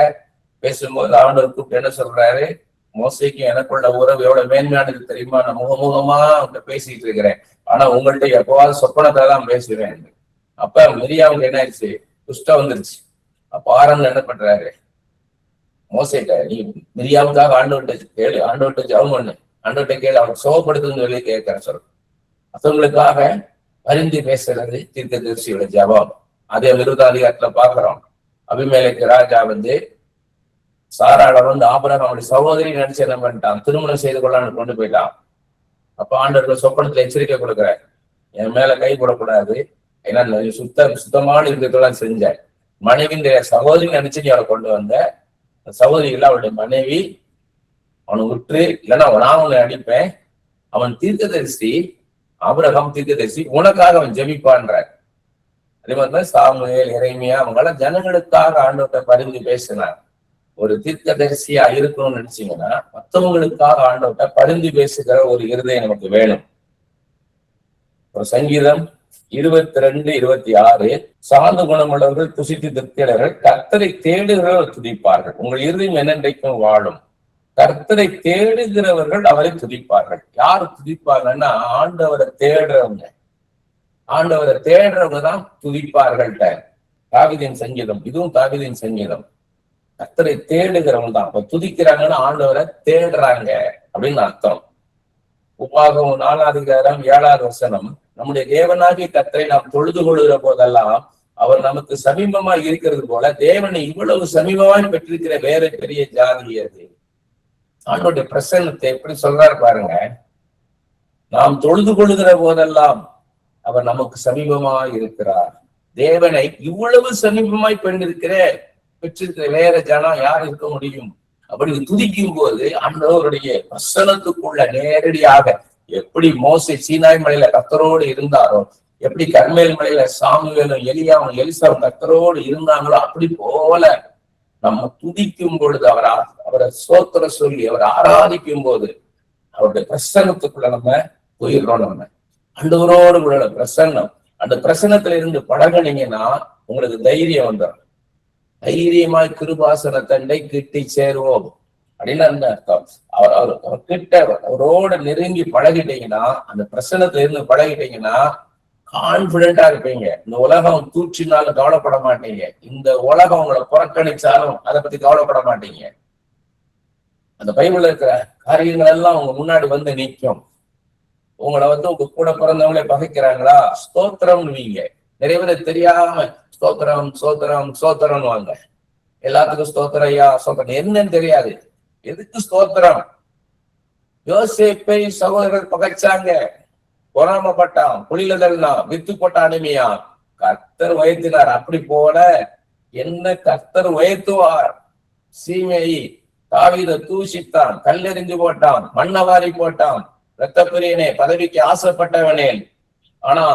பேசும்போது ஆண்டவர் கூப்பிட்டு என்ன சொல்றாரு, மோசைக்கும் எனக்குள்ள உறவு எவ்வளவு மேன்மையானது தெரியுமா, நான் முகமுகமா அவங்க பேசிட்டு இருக்கிறேன், ஆனா உங்கள்கிட்ட எப்பவாவது சொப்பனத்தை தான் பேசுவேன். அப்ப மிரியாவுக்கு என்ன ஆயிடுச்சு, துஷ்டம் வந்துருச்சு. அப்ப ஆரோன் என்ன பண்றாரு, மோசைட்ட நீ மிரியாவுக்காக ஆண்டவர்கிட்ட கேளு, ஆண்டவர்கிட்ட ஜெபம் பண்ணு, ஆண்டவர்கிட்ட கேளு, அவனுக்கு சோகப்படுத்துன்னு சொல்லி கேட்கிறேன் சொல்ற. மற்றவங்களுக்காக பரிந்து பேசுறது தீர்க்கதரிசியோட ஜெபம். அதே 20ஆம் அதிகாரத்துல பாக்குறோம். அபிமெலேக்கு ராஜா சாராள ஆபிரகாம் அவனுடைய சகோதரி நினைச்சு என்ன பண்ணிட்டான், திருமணம் செய்து கொள்ளான்னு கொண்டு போயிட்டான். அப்ப ஆண்டவர் சொப்பனத்துல எச்சரிக்கை கொடுக்குறார், என் மேல கை போடக்கூடாது, ஏன்னா சுத்தமான இருக்கிறதெல்லாம் செஞ்சேன். மனைவின்ற சகோதரி நினைச்சு நீ அவளை கொண்டு வந்த, சகோதரி இல்ல அவளுடைய மனைவி, அவனை விட்டு இல்லைன்னா நான் உன்னை அடிப்பேன். அவன் தீர்க்கதரிசி, ஆபிரகாம் தீர்க்கதரிசி, உனக்காக அவன் ஜெபிப்பான்றார். அதே மாதிரிதான் சாமுவேல், எரேமியா அவங்கெல்லாம் ஜனங்களுக்காக ஆண்டவர்கிட்ட பரிந்து பேசினார். ஒரு தீர்க்கதரிசியா இருக்கணும்னு நினைச்சீங்கன்னா மற்றவங்களுக்காக ஆண்டவர்கிட்ட பரிந்து பேசுகிற ஒரு இருதயம் நமக்கு வேணும். ஒரு சங்கீதம் 22:26, சார்ந்த குணமுள்ளவர்கள் புசித்து திருப்தியவர்கள் கர்த்தரை தேடுகிறவர்கள் துதிப்பார்கள், உங்கள் இருதயம் என்னென்றைக்கும் வாழும். கர்த்தரை தேடுகிறவர்கள் அவரை துதிப்பார்கள். யாரு துதிப்பாங்கன்னா ஆண்டவரை தேடுறவங்க, ஆண்டவரை தேடுறவங்க தான் துதிப்பார்கள். தாவீதின் சங்கீதம், இதுவும் தாவீதின் சங்கீதம். கர்த்தரை தேடுகிறவங்க தான். அப்ப துதிக்கிறாங்கன்னா ஆண்டவரை தேடுறாங்க அப்படின்னு அர்த்தம். உபாகம் 4ஆம் அதிகாரம் 7வது வசனம், நம்முடைய தேவனாகிய கர்த்தரை நாம் தொழுது கொள்கிற போதெல்லாம் அவர் நமக்கு சமீபமா இருக்கிறது போல தேவனை இவ்வளவு சமீபமாய் பெற்றிருக்கிற வேற பெரிய ஜாதி அது. ஆண்டோடைய பிரசன்னத்தை எப்படி சொல்றாரு பாருங்க, நாம் தொழுது கொள்கிற போதெல்லாம் அவர் நமக்கு சமீபமாய் இருக்கிறார். தேவனை இவ்வளவு சமீபமாய் பெற்றிருக்கிற வேற ஜனம் யார் இருக்க முடியும்? அப்படி துதிக்கும் போது ஆண்டவருடைய பிரசன்னத்துக்குள்ள நேரடியாக, எப்படி மோசே சீனாய் மலையில கர்த்தரோடு இருந்தாரோ, எப்படி கர்மேல் மலையில சாமுவேலும் எலியாவும் எலிசாவும் கர்த்தரோடு இருந்தாங்களோ, அப்படி போல நம்ம துதிக்கும் பொழுது அவரை சோத்திர சொல்லி அவரை ஆராதிக்கும் போது அவருடைய பிரசன்னத்துக்குள்ள நம்ம போயிடுறோம். நம்ம ஆண்டவரோடு உள்ள பிரசன்னம், அந்த பிரசன்னத்துல இருந்து பழகினீங்கன்னா உங்களுக்கு தைரியம் வந்துடும். தைரியமாய் கிருபாசன தண்டை கிட்டி சேருவோம் அப்படின்னு அந்த அர்த்தம். அவர் கிட்ட அவரோட நெருங்கி பழகிட்டீங்கன்னா, அந்த பிரசன்னத்துல இருந்து பழகிட்டீங்கன்னா கான்பிடென்டா இருப்பீங்க. இந்த உலகம் தூற்றினாலும் கவலைப்பட மாட்டீங்க, இந்த உலகம் உங்களை புறக்கணிச்சாலும் அதை பத்தி கவலைப்பட மாட்டீங்க. அந்த பைபிள்ல இருக்கிற காரியங்கள் எல்லாம் உங்க முன்னாடி வந்து நிற்கும். உங்களை உங்க கூட பிறந்தவங்களே பகைக்கிறாங்களா, ஸ்தோத்திரம்னுவீங்க. நிறைய பேர் தெரியாம ஸ்தோத்திரம் ஸ்தோத்திரம் ஸ்தோத்திரம் வாங்க, எல்லாத்துக்கும் ஸ்தோத்திரம் ஐயா ஸ்தோத்திரம் என்னன்னு தெரியாது. எதுக்கு ஸ்தோத்திரம்? யோசேப்பை சகோதரர்கள் பகைச்சாங்க, பொறாமப்பட்டான், புலிலதெல்லாம் வித்து போட்ட அடிமையா, கர்த்தர் உயர்த்தினார். அப்படி போல என்ன கர்த்தர் உயர்த்துவார். சீமையை தாவீதை தூஷித்தான், கல்லெறிஞ்சு போட்டான், மண்ணவாரி போட்டான், இரத்த பிரியனே, பதவிக்கு ஆசைப்பட்டவனே. ஆனா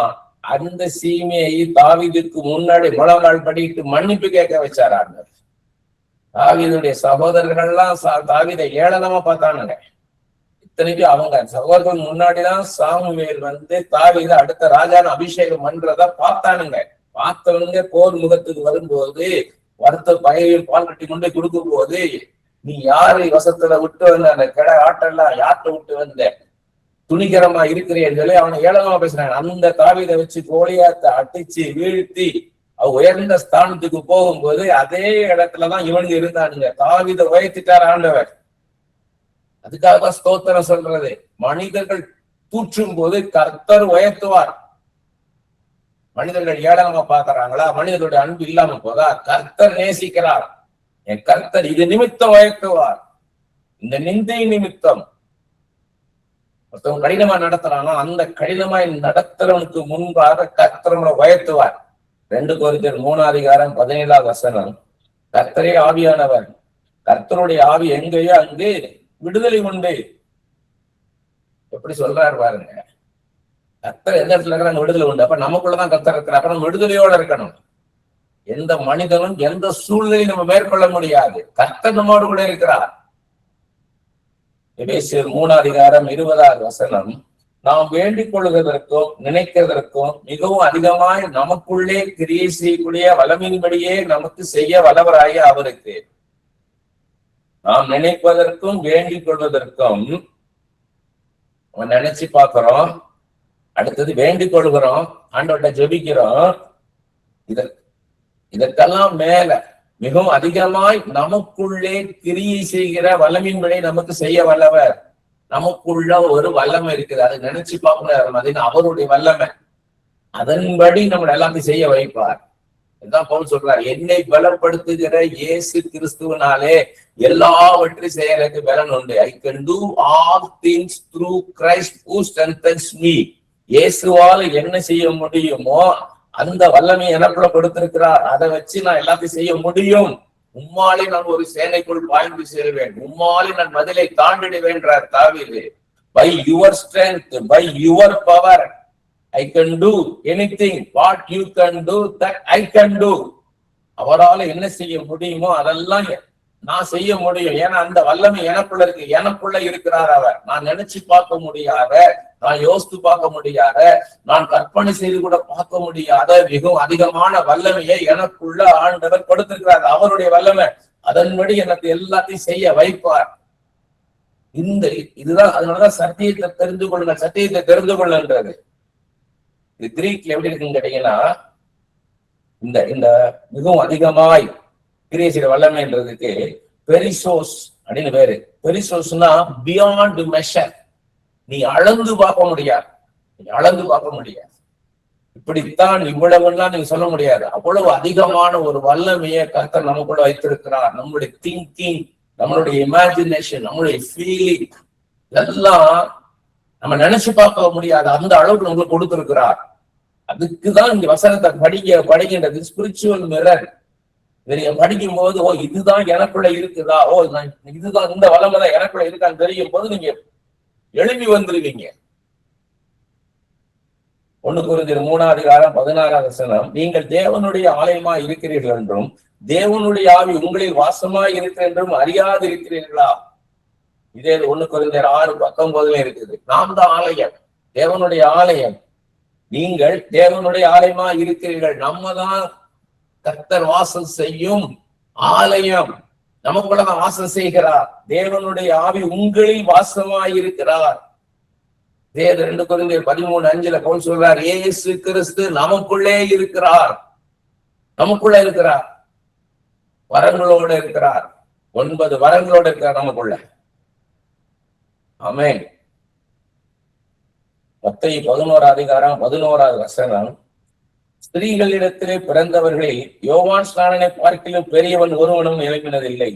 அந்த சீமையை தாவீதுக்கு முன்னாடி முழங்கால் படிட்டு மன்னிப்பு கேட்க வச்சாராங்க. தாவீதுடைய சகோதரர்கள்லாம் தாவீதை ஏளனமா பார்த்தானுங்க. இத்தனைக்கும் அவங்க சகோதரர்கள் முன்னாடிதான் சாமுவேல் தாவீதை அடுத்த ராஜான அபிஷேகம் பண்றதா பார்த்தானுங்க. பார்த்தவங்க போர் முகத்துக்கு வரும்போது வருத்த பயிரில் பால் கட்டி கொண்டு கொடுக்கும் போது, நீ யாரு வசத்துல விட்டு வந்த, அந்த கிட ஆட்டெல்லாம் யார்கிட்ட விட்டு வந்த, துணிகரமா இருக்கிறேன்னு சொல்லி அவனை ஏளனமா பேசுறாங்க. அந்த தாவீதை வச்சு கோலியாத்தை அடிச்சு வீழ்த்தி உயர்ந்த ஸ்தானத்துக்கு போகும்போது அதே இடத்துலதான் இவனுங்க இருந்தானுங்க. தாவீதை உயர்த்திட்டார் ஆண்டவர். அதுக்காக ஸ்தோத்திரம் சொல்றது. மனிதர்கள் தூற்றும் போது கர்த்தர் உயர்த்துவார். மனிதர்கள் ஏளனமா பாக்குறாங்களா, மனிதர்களுடைய அன்பு இல்லாம போதா, கர்த்தர் நேசிக்கிறார். என் கர்த்தர் இது நிமித்தம் உயர்த்துவார். இந்த நிந்தை நிமித்தம் ஒருத்தவங்க கடினமா நடத்துறானோ அந்த கடினமாய் நடத்துறவனுக்கு முன்பாக கர்த்தரை உயர்த்துவார். 2 கொரிந்தியர் 3ஆம் அதிகாரம் 17வது வசனம், கர்த்தரே ஆவியானவர், கர்த்தருடைய ஆவி எங்கேயோ அங்கு விடுதலை உண்டு. எப்படி சொல்றாரு பாருங்க. கர்த்தர் எந்த இடத்துல இருக்கிற விடுதலை உண்டு. அப்ப நமக்குள்ளதான் கர்த்தர் இருக்கிற. அப்ப நம்ம விடுதலையோட இருக்கணும். எந்த மனிதனும் எந்த சூழ்நிலையும் நம்ம மேற்கொள்ள முடியாது. கர்த்தர் நம்மோடு கூட இருக்கிறார். எபேசியர் 3:20 நாம் வேண்டிக் கொள்வதற்கும் நினைக்கிறதற்கும் மிகவும் அதிகமாய் நமக்குள்ளே கிரியை செய்யக்கூடிய வல்லமையின்படியே நமக்கு செய்ய வல்லவராய அவருக்கு. நாம் நினைப்பதற்கும் வேண்டிக் கொள்வதற்கும் நினைச்சு பார்க்கிறோம், அடுத்தது வேண்டிக் கொள்கிறோம், ஆண்டவர்கிட்ட ஜெபிக்கிறோம். இதற்கெல்லாம் மேல மிகவும் அதிகமாய் நமக்குள்ளே கிரியை செய்கிற வல்லமையின்படி நமக்கு செய்ய வல்லவர். நமக்குள்ள ஒரு வல்லமை இருக்குது, அதை நினைச்சு பார்க்கணும். அது அவருடைய வல்லமை. அதன்படி நம்ம எல்லாத்தையும் செய்ய வைப்பார். இதுதான் பவுல் சொல்றார், என்னை பலப்படுத்துகிற இயேசு கிறிஸ்துவனாலே எல்லாவற்றையும் செய்யறதுக்கு பலன் உண்டு. I can do all things through Christ who strengthens me. இயேசுவால என்ன செய்ய முடியுமோ அந்த வல்லமை எனக்குள்ள கொடுத்திருக்கிறார். அதை வச்சு நான் எல்லாத்தையும் செய்ய முடியும். உம்மாலே நான் ஒரு சேனைக்குள் பாய்ந்து செல்வேன், உம்மாலே நான் மதிலை தாண்டிடுவேன்றார் தாவீது. By your strength, by your power, I can do anything. What you can do, that I can do. அவரால் என்ன செய்ய முடியுமோ அதெல்லாம் நான் செய்ய முடியும். ஏன்னா அந்த வல்லமை எனக்குள்ள இருக்கு. எனக்குள்ள இருக்கிறார் அவர். நான் நினைச்சு பார்க்க முடியாத, நான் யோசித்து பார்க்க முடியாத, நான் கற்பனை செய்து கூட பார்க்க முடியாத மிகவும் அதிகமான வல்லமையை எனக்குள்ள ஆண்டவர் கொடுத்திருக்கிறார். அவருடைய வல்லமை. அதன்படி எனக்கு எல்லாத்தையும் செய்ய வைப்பார். இதுதான், அதனாலதான் சத்தியத்தை தெரிந்து கொள்ளுங்க, சத்தியத்தை தெரிந்து கொள்ளுன்றது. இது கிரீக்ல எப்படி இருக்குன்னு கேட்டீங்கன்னா, இந்த மிகவும் அதிகமாய் கிரியை செய்த வல்லமைன்றதுக்கு பெரிசோஸ் அப்படின்னு பேரு. பெரிசோஸ்னா பியாண்ட் மெஷர். நீ அளந்து பார்க்க முடியாது, நீ அளந்து பார்க்க முடியாது. இப்படித்தான் இவ்வளவுலாம் நீங்க சொல்ல முடியாது. அவ்வளவு அதிகமான ஒரு வல்லமையை கர்த்தர் நமக்குள்ள வைத்திருக்கிறார். நம்மளுடைய திங்கிங், நம்மளுடைய இமேஜினேஷன், நம்மளுடைய ஃபீலிங் இதெல்லாம் நம்ம நினைச்சு பார்க்க முடியாது. அந்த அளவுக்கு நம்மளுக்கு கொடுத்திருக்கிறார். அதுக்குதான் இந்த வசனத்தை படிக்கின்றது ஸ்பிரிச்சுவல் மிரர். இதை படிக்கும் போது, ஓ இதுதான் எனக்குள்ள இருக்குதா, ஓ இதுதான் இந்த வல்லமை தான் எனக்குள்ள இருக்கான்னு தெரியும் போது நீங்க எழுப்பி வந்துருவீங்க. 1 கொரிந்தியர் 3:16 நீங்கள் தேவனுடைய ஆலயமா இருக்கிறீர்கள் என்றும் தேவனுடைய ஆவி உங்களில் வாசமாய் இருக்கிற என்றும் அறியாது இருக்கிறீர்களா? இதே 1 கொரிந்தியர் 6:19 இருக்குது. நாம் தான் ஆலயம், தேவனுடைய ஆலயம். நீங்கள் தேவனுடைய ஆலயமா இருக்கிறீர்கள். நம்ம தான் கர்த்தர் வாசம் செய்யும் ஆலயம். நமக்குள்ளதான் வாசம் செய்கிறார். தேவனுடைய ஆவி உங்களில் வாசமாய் இருக்கிறார். 2 கொரிந்தியர் 13:5 பவுல் சொல்றார், இயேசு கிறிஸ்து நமக்குள்ளே இருக்கிறார். நமக்குள்ள இருக்கிறார், வரங்களோட இருக்கிறார். 9 வரங்களோட இருக்கிறார் நமக்குள்ள. ஆமென். மத்தேயு 11:11 ஸ்திரீகளிடத்திலே பிறந்தவர்களில் யோவான் ஸ்நானனை பார்க்கிலும் பெரியவன் ஒருவனும் எழுப்பினதில்லை.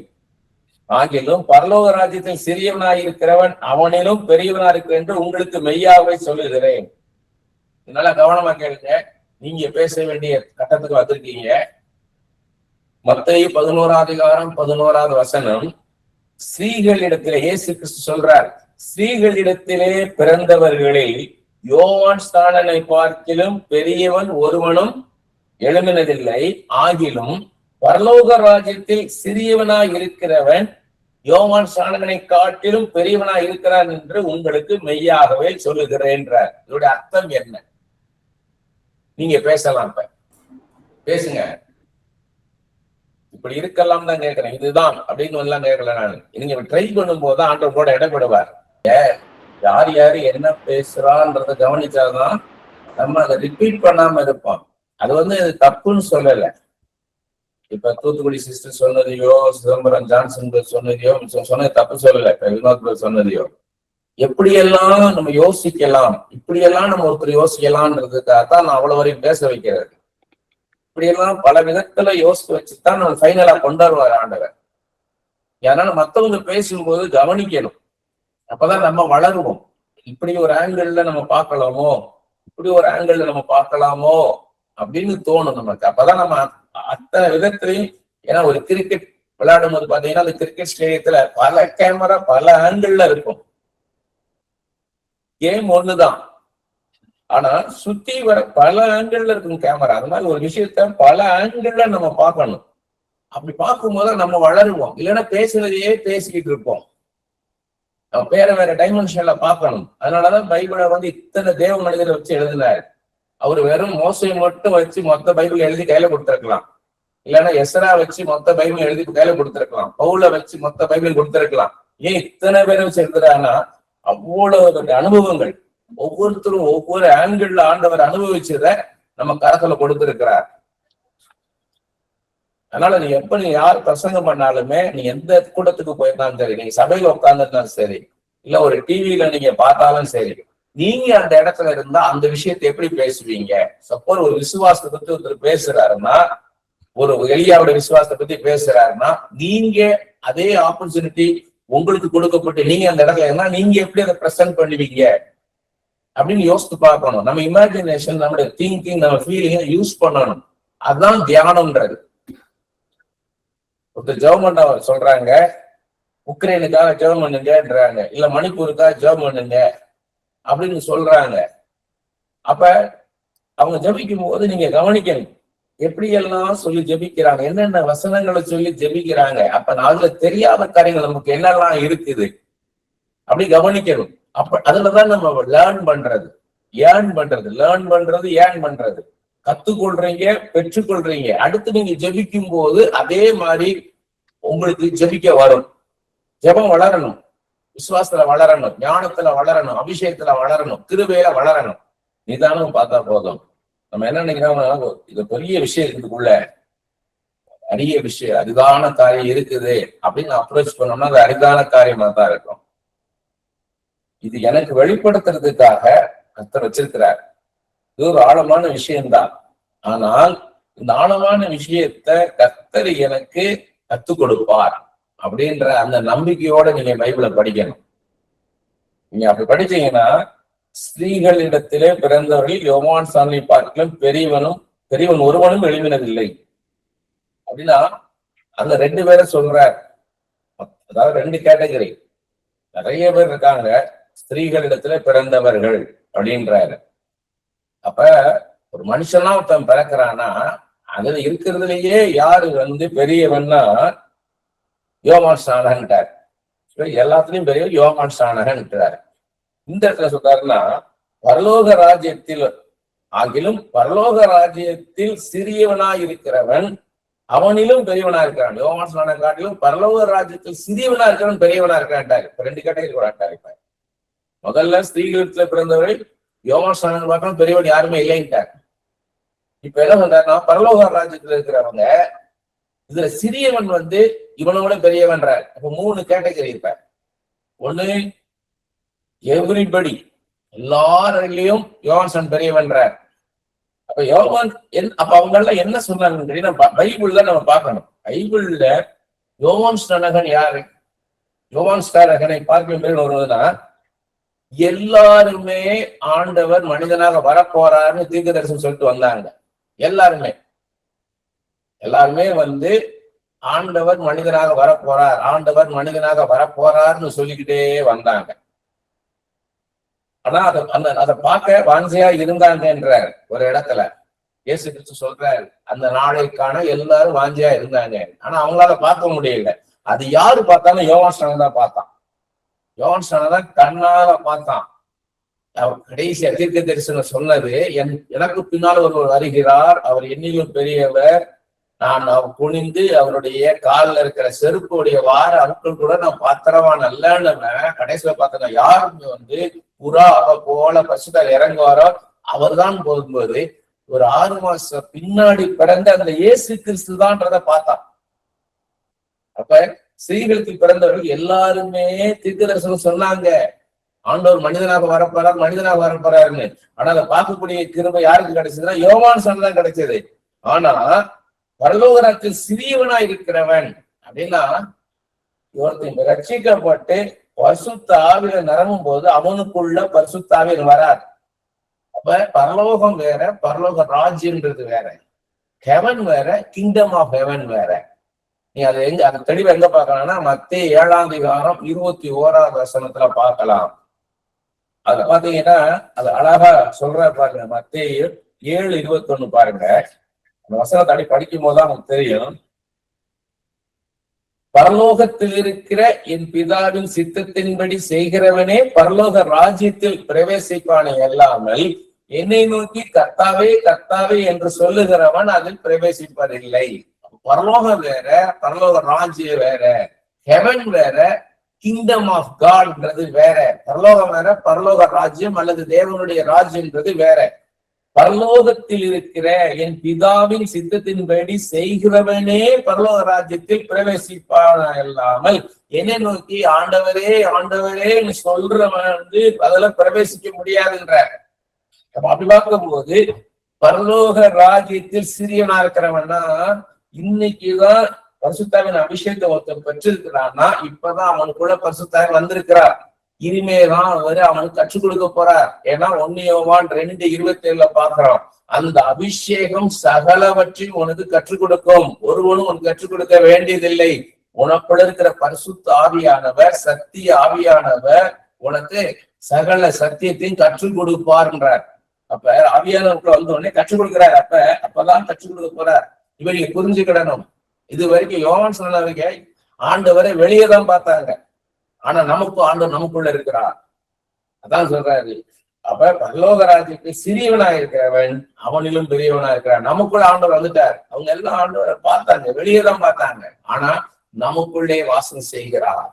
ஆகிலும் பரலோக ராஜ்யத்தில் சிறியவனாயிருக்கிறவன் அவனிலும் பெரியவனாயிருக்கிறேன் என்று உங்களுக்கு மெய்யாகவே சொல்லுகிறேன். நல்லா கவனமா கேளுங்க, நீங்க பேச வேண்டிய கட்டத்துக்கு வந்திருக்கீங்க. மத்தேயு 11:11 ஸ்திரீகளிடத்திலே இயேசு கிறிஸ்து சொல்றார், ஸ்திரீகளிடத்திலே பிறந்தவர்களில் யோவான் ஸ்நானனை பார்க்கிலும் பெரியவன் ஒருவனும் எழும்பினதில்லை. ஆகிலும் பரலோக ராஜ்யத்தில் சிறியவனாய் இருக்கிறவன் யோவான் ஸ்நானனை காட்டிலும் பெரியவனாய் இருக்கிறான் என்று உங்களுக்கு மெய்யாகவே சொல்லுகிறேன். இதோட அர்த்தம் என்ன? நீங்க பேசலாம், பேசுங்க. இப்படி இருக்கலாம் தான் கேட்கிறேன். இதுதான் அப்படின்னு எல்லாம் கேட்கல. நான் நீங்க ட்ரை பண்ணும் போதுதான் ஆண்டவர் கூட இடப்படுவார். யார் யாரு என்ன பேசுறான்றத கவனிச்சாதான் நம்ம அதை ரிப்பீட் பண்ணாம இருப்போம். அது தப்புன்னு சொல்லல. இப்ப தூத்துக்குடி சிஸ்டர் சொன்னதையோ, சிதம்பரம் ஜான்சன் சொன்னதையோ சொன்னது தப்பு சொல்லல. இப்ப வினோத் சொன்னதையோ எப்படியெல்லாம் நம்ம யோசிக்கலாம், இப்படியெல்லாம் நம்ம ஒருத்தர் யோசிக்கலாம்ன்றதுக்காகத்தான் நான் அவ்வளவு வரையும் பேச வைக்கிறது. இப்படியெல்லாம் பல விதத்துல யோசிக்க வச்சுதான் நம்ம ஃபைனலா கொண்டாடுவார் ஆண்டவர். அதனால மத்தவங்க பேசும்போது கவனிக்கணும். அப்பதான் நம்ம வளருவோம். இப்படி ஒரு ஆங்கிள் நம்ம பார்க்கலாமோ, இப்படி ஒரு ஆங்கிள் நம்ம பார்க்கலாமோ அப்படின்னு தோணும் நமக்கு. அப்பதான் நம்ம அத்தனை விதத்திலையும், ஏன்னா ஒரு கிரிக்கெட் விளையாடும் போது பாத்தீங்கன்னா அந்த கிரிக்கெட் ஸ்டேடியத்துல பல கேமரா பல ஆங்கிள் இருக்கும். கேம் ஒண்ணுதான். ஆனா சுத்தி வர பல ஆங்கிள் இருக்கும் கேமரா. அதனால ஒரு விஷயத்த பல ஆங்கிள் நம்ம பார்க்கணும். அப்படி பார்க்கும்போது நம்ம வளருவோம். இல்லைன்னா பேசுறதையே பேசிக்கிட்டு இருப்போம். நம்ம வேற டைமென்ஷன்ல பார்க்கணும். அதனாலதான் பைபிளை இத்தனை தேவ மனிதரை வச்சு எழுதினார். அவர் வெறும் மோசையை மட்டும் வச்சு மொத்த பைபிள் எழுதி கையில கொடுத்திருக்கலாம். இல்லைன்னா எஸ்ரா வச்சு மொத்த பைபிள் எழுதி கையில கொடுத்திருக்கலாம். பவுல வச்சு மொத்த பைபிள் கொடுத்திருக்கலாம். ஏன் இத்தனை பேரை வச்சு எழுதுறாங்கன்னா அவ்வளவு அனுபவங்கள், ஒவ்வொருத்தரும் ஒவ்வொரு ஆங்கிள் ஆண்டவர் அனுபவிச்சத நம்ம கரத்துல கொடுத்திருக்கிறார். அதனால நீ யார் பிரசங்கம் பண்ணாலுமே, நீ எந்த கூட்டத்துக்கு போயிருந்தாலும் சரி, நீங்க சபையில உட்கார்ந்துருந்தாலும் சரி, இல்ல ஒரு டிவியில நீங்க பார்த்தாலும் சரி, நீங்க அந்த இடத்துல இருந்தா அந்த விஷயத்தை எப்படி பேசுவீங்க? சப்போஸ் ஒரு விசுவாசத்தை பத்தி ஒருத்தர் பேசுறாருன்னா, ஒரு எலியாவோட விசுவாசத்தை பத்தி பேசுறாருன்னா, நீங்க அதே ஆப்பர்ச்சுனிட்டி உங்களுக்கு கொடுக்கப்பட்டு நீங்க அந்த இடத்துல இருந்தா நீங்க எப்படி அதை பிரசன்ட் பண்ணுவீங்க அப்படின்னு யோசித்து பார்க்கணும். நம்ம இமேஜினேஷன், நம்மளுடைய திங்கிங், நம்ம ஃபீலிங்க யூஸ் பண்ணணும். அதுதான் தியானம்ன்றது. ஒருத்தர் ஜெபம் பண்ண சொல்றாங்க, உக்ரைனுக்காக ஜெபம் பண்ணுங்கன்றாங்க, இல்ல மணிப்பூருக்காக ஜெபம் பண்ணுங்க அப்படின்னு சொல்றாங்க. அப்ப அவங்க ஜெபிக்கும் போது நீங்க கவனிக்கணும், எப்படி எல்லாம் சொல்லி ஜெபிக்கிறாங்க, என்னென்ன வசனங்களை சொல்லி ஜெபிக்கிறாங்க. அப்ப அதுல தெரியாத காரியங்கள் நமக்கு என்னெல்லாம் இருக்குது அப்படி கவனிக்கணும். அப்ப அதுலதான் நம்ம லேர்ன் பண்றது. ஏன் பண்றது கத்துக்கொள்றீங்க, பெற்றுக்கொள்றீங்க. அடுத்து நீங்க ஜெபிக்கும் போது அதே மாதிரி உங்களுக்கு ஜெபிக்க வரும். ஜெபம் வளரணும், விசுவாசத்துல வளரணும், ஞானத்துல வளரணும், அபிஷேகத்துல வளரணும், கிருபையில வளரணும். நிதானம் பார்த்தா போதும். நம்ம என்ன நினைக்கிறோம், இது பெரிய விஷயம் இருக்குதுக்குள்ள, அரிய விஷயம், அரிதான காரியம் இருக்குது அப்படின்னு அப்ரோச் பண்ணோம்னா அது அரிதான காரியமா தான் இருக்கும். இது எனக்கு வெளிப்படுத்துறதுக்காக கர்த்தர் வச்சிருக்கிறார். இது ஒரு ஆழமான விஷயம்தான். ஆனால் இந்த ஆழமான விஷயத்த கர்த்தர் எனக்கு கத்துக் கொடுப்பார் அப்படின்ற அந்த நம்பிக்கையோட நீங்க பைபிளை படிக்கணும். நீங்க அப்படி படிச்சீங்கன்னா, ஸ்திரீகளிடத்திலே பிறந்தவர்கள் யோவான் சாணனை பார்க்கலும் பெரியவன் ஒருவனும் எழுதினதில்லை அப்படின்னா அந்த 2 பேரை சொல்றார். அதாவது 2 கேட்டகரி. நிறைய பேர் இருக்காங்க ஸ்திரீகளிடத்துல பிறந்தவர்கள் அப்படின்றாரு. அப்ப ஒரு மனுஷனா ஒருத்தன் பிறக்கிறான்னா அதுல இருக்கிறதுலயே யாரு பெரியவன்னா யோவான் ஸ்நானகன்ட்டார். எல்லாத்துலயும் பெரிய யோவான் ஸ்நானகன்ட்டார். இந்த இடத்துல சொல்றாருன்னா, பரலோக ராஜ்யத்தில் ஆகிலும் பரலோக ராஜ்யத்தில் சிறியவனா இருக்கிறவன் அவனிலும் பெரியவனா இருக்கிறான். யோவான் ஸ்நானகன் காட்டிலும் பரலோக ராஜ்யத்தில் சிறியவனா இருக்கிறவன் பெரியவனா இருக்கிறான்ட்டாரு. இப்ப 2 கேட்டகரி வரான்ட்டாரு. இப்ப முதல்ல ஸ்திரீகளிடத்துல பிறந்தவரை யோவான் ஸ்நானகன் பார்க்கணும், பெரியவன் யாருமே இல்லைன்ட்டார். இப்ப என்ன சொல்றாருன்னா, பரலோக ராஜ்யத்துல இருக்கிறவங்க இதுல சிறியவன் இவனோட பெரியவன்றார். அப்ப 3 கேட்டகரி இருப்பார். ஒண்ணு, எவ்ரிபடி, எல்லாரிலையும் யோவான் பெரியவன்றார். அப்ப யோவான் அப்ப அவங்க எல்லாம் என்ன சொன்னாங்க, பைபிள்ல நம்ம பார்க்கணும். பைபிள்ல யோவான் ஸ்நானகன் யாரு? யோவான் ஸ்நானகனை பார்க்கும் வருவதுன்னா, எல்லாருமே ஆண்டவர் மனிதனாக வரப்போறாருன்னு தீர்க்கதரிசனம் சொல்லிட்டு வந்தாங்க. எல்லாருமே ஆண்டவர் மனிதனாக வரப்போறார், ஆண்டவர் மனிதனாக வரப்போறார்னு சொல்லிக்கிட்டே வந்தாங்க. ஆனா அதை பார்க்க வாஞ்சையா இருந்தாங்கன்ற ஒரு இடத்துல இயேசு கிறிஸ்து சொல்றாரு, அந்த நாளைக்கான எல்லாரும் வாஞ்சையா இருந்தாங்க. ஆனா அவங்களால பார்க்க முடியல. அது யாரு பார்த்தாலும் யோவான் ஸ்நானகன் தான் பார்த்தான். யோவான் ஸ்நானகன் தான் கண்ணால பார்த்தான். அவர் கடைசி தீர்க்க தரிசனம் சொன்னது, எனக்கு பின்னால் ஒருவர் வருகிறார், அவர் என்னிலும் பெரியவர், நான் குனிந்து அவருடைய காலில் இருக்கிற செருப்புடைய வார அணுக்கள் கூட நான் பாத்திரவான் அல்லன்னு கடைசியில பார்த்தேன். யாருமே புறா போல பசுதால் இறங்குவாரோ அவர் தான் போகும்போது ஒரு 6 மாசம் பின்னாடி பிறந்த அந்த இயேசு கிறிஸ்து தான்றத பார்த்தான். அப்ப ஸ்திரீகளுக்கு பிறந்தவர்கள் எல்லாருமே தீர்க்க தரிசனம் சொன்னாங்க, ஆண்டவர் மனிதனாக வரப்போறாருன்னு. ஆனா அதை பார்க்கக்கூடிய கிருபை யாருக்கு கிடைச்சதுன்னா யோவான் ஸ்நானகன் தான் கிடைச்சது. ஆனா பரலோகத்தில் சிறியவனா இருக்கிறவன் அப்படின்னா, ஒருத்தன் ரட்சிக்கப்பட்டு பரிசுத்த ஆவியில நிரம்பும் போது அவனுக்குள்ள பரிசுத்த ஆவியில் வராது. அப்ப பரலோகம் வேற, பரலோக ராஜ்யம்ன்றது வேற, ஹெவன் வேற, கிங்டம் ஆஃப் ஹெவன் வேற. நீ அதை தெளிவா எங்க பார்க்கலாம்னா மத்தேயு 7ஆம் அதிகாரம் 21ஆவது வசனத்துல பார்க்கலாம். அதுல பாத்தீங்கன்னா அது அழகா சொல்ற பாருங்க. மத்தேயு 7:21 பாருங்க. அந்த வசனத்தை அடி படிக்கும் போதுதான் நமக்கு தெரியும். பரலோகத்தில் இருக்கிற என் பிதாவின் சித்தத்தின்படி செய்கிறவனே பரலோக ராஜ்யத்தில் பிரவேசிப்பானே அல்லாமல் என்னை நோக்கி கர்த்தாவே கர்த்தாவே என்று சொல்லுகிறவன் அதில் பிரவேசிப்பதில்லை. பரலோகம் வேற, பரலோக ராஜ்யம் வேற, ஹெவன் வேற, கிங்டம் ஆஃப் காட்ன்றது வேற. பரலோகம் வேற, பரலோக ராஜ்யம் அல்லது தேவனுடைய ராஜ்யம்ன்றது வேற. பரலோகத்தில் இருக்கிற என் பிதாவின் சித்தத்தின்படி செய்கிறவனே பரலோக ராஜ்யத்தில் பிரவேசிப்பான் இல்லாமல் என்னை நோக்கி ஆண்டவரே ஆண்டவரே சொல்றவன் அதுல பிரவேசிக்க முடியாதுன்ற. அப்படி பார்க்கும்போது பரலோக ராஜ்யத்தில் சிறியவனா இருக்கிறவன்னா இன்னைக்குதான் பரிசுத்தாவின் அபிஷேகத்தை ஒருத்தர் பெற்றிருக்கிறான்னா இப்பதான் அவனுக்குள்ள பரிசுத்தாவின் வந்திருக்கிறார். இனிமேதான் அவனுக்கு கற்றுக் கொடுக்க போறார். ஏன்னா 1 யோவான் 2:27 பாக்குறோம். அந்த அபிஷேகம் சகலவற்றையும் உனக்கு கற்றுக் கொடுக்கும். ஒருவனும் உனக்கு கற்றுக் கொடுக்க வேண்டியதில்லை. உனக்குள்ள இருக்கிற பரிசுத்த ஆவியானவர், சத்திய ஆவியானவர் உனக்கு சகல சத்தியத்தையும் கற்றுக் கொடுப்பார்ன்றார். அப்ப ஆவியானவருக்குள்ள வந்த உடனே கற்றுக் கொடுக்கிறார். அப்பதான் கற்றுக் கொடுக்க போறார். இவ நீங்க புரிஞ்சுக்கிடணும். இது வரைக்கும் யோவான் சொன்னவங்க ஆண்டவரை வெளியே தான் பார்த்தாங்க. ஆனா ஆண்டவர் நமக்குள்ள இருக்கிறார். அதான் சொல்றாரு. அப்ப பரலோக ராஜ்யத்துக்கு சிறியவனா இருக்கிறவன் அவனிலும் பெரியவனா இருக்கிறான். நமக்குள்ள ஆண்டவர் வந்துட்டார். அவங்க எல்லாம் ஆண்டவரை பார்த்தாங்க, வெளியே தான் பார்த்தாங்க. ஆனா நமக்குள்ளே வாசம் செய்கிறார்.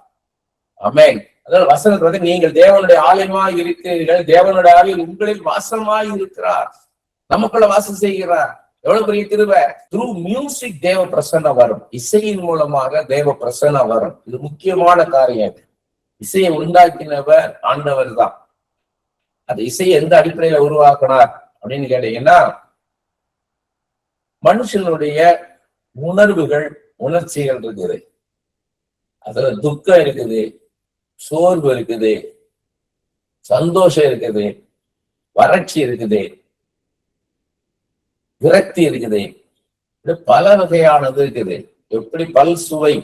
ஆமென். அதாவது வசனத்தை வந்து நீங்கள் தேவனுடைய ஆலயமாய் இருக்கிறீர்கள், தேவனுடைய ஆலயம் உங்களில் வாசமாய் இருக்கிறார். நமக்குள்ள வாசம் செய்கிறார். எவ்வளவு பெரிய கிருபை. த்ரூ மியூசிக் தேவ பிரசன்னம் வரும். இசையின் மூலமாக தேவ பிரசன்னம் வரும். இது முக்கியமான காரியம். இசையை உண்டாக்கினவர் ஆண்டவர் தான். அந்த இசையை எந்த அடிப்படையில உருவாக்கினார் அப்படின்னு கேட்டீங்கன்னா, மனுஷனுடைய உணர்வுகள் உணர்ச்சிகள் இருக்குது. அதுல துக்கம் இருக்குது, சோர்வு இருக்குது, சந்தோஷம் இருக்குது, வறட்சி இருக்குது, விரக்தி இருக்குது. பல வகையானது இருக்குது. எப்படி பல் சுவை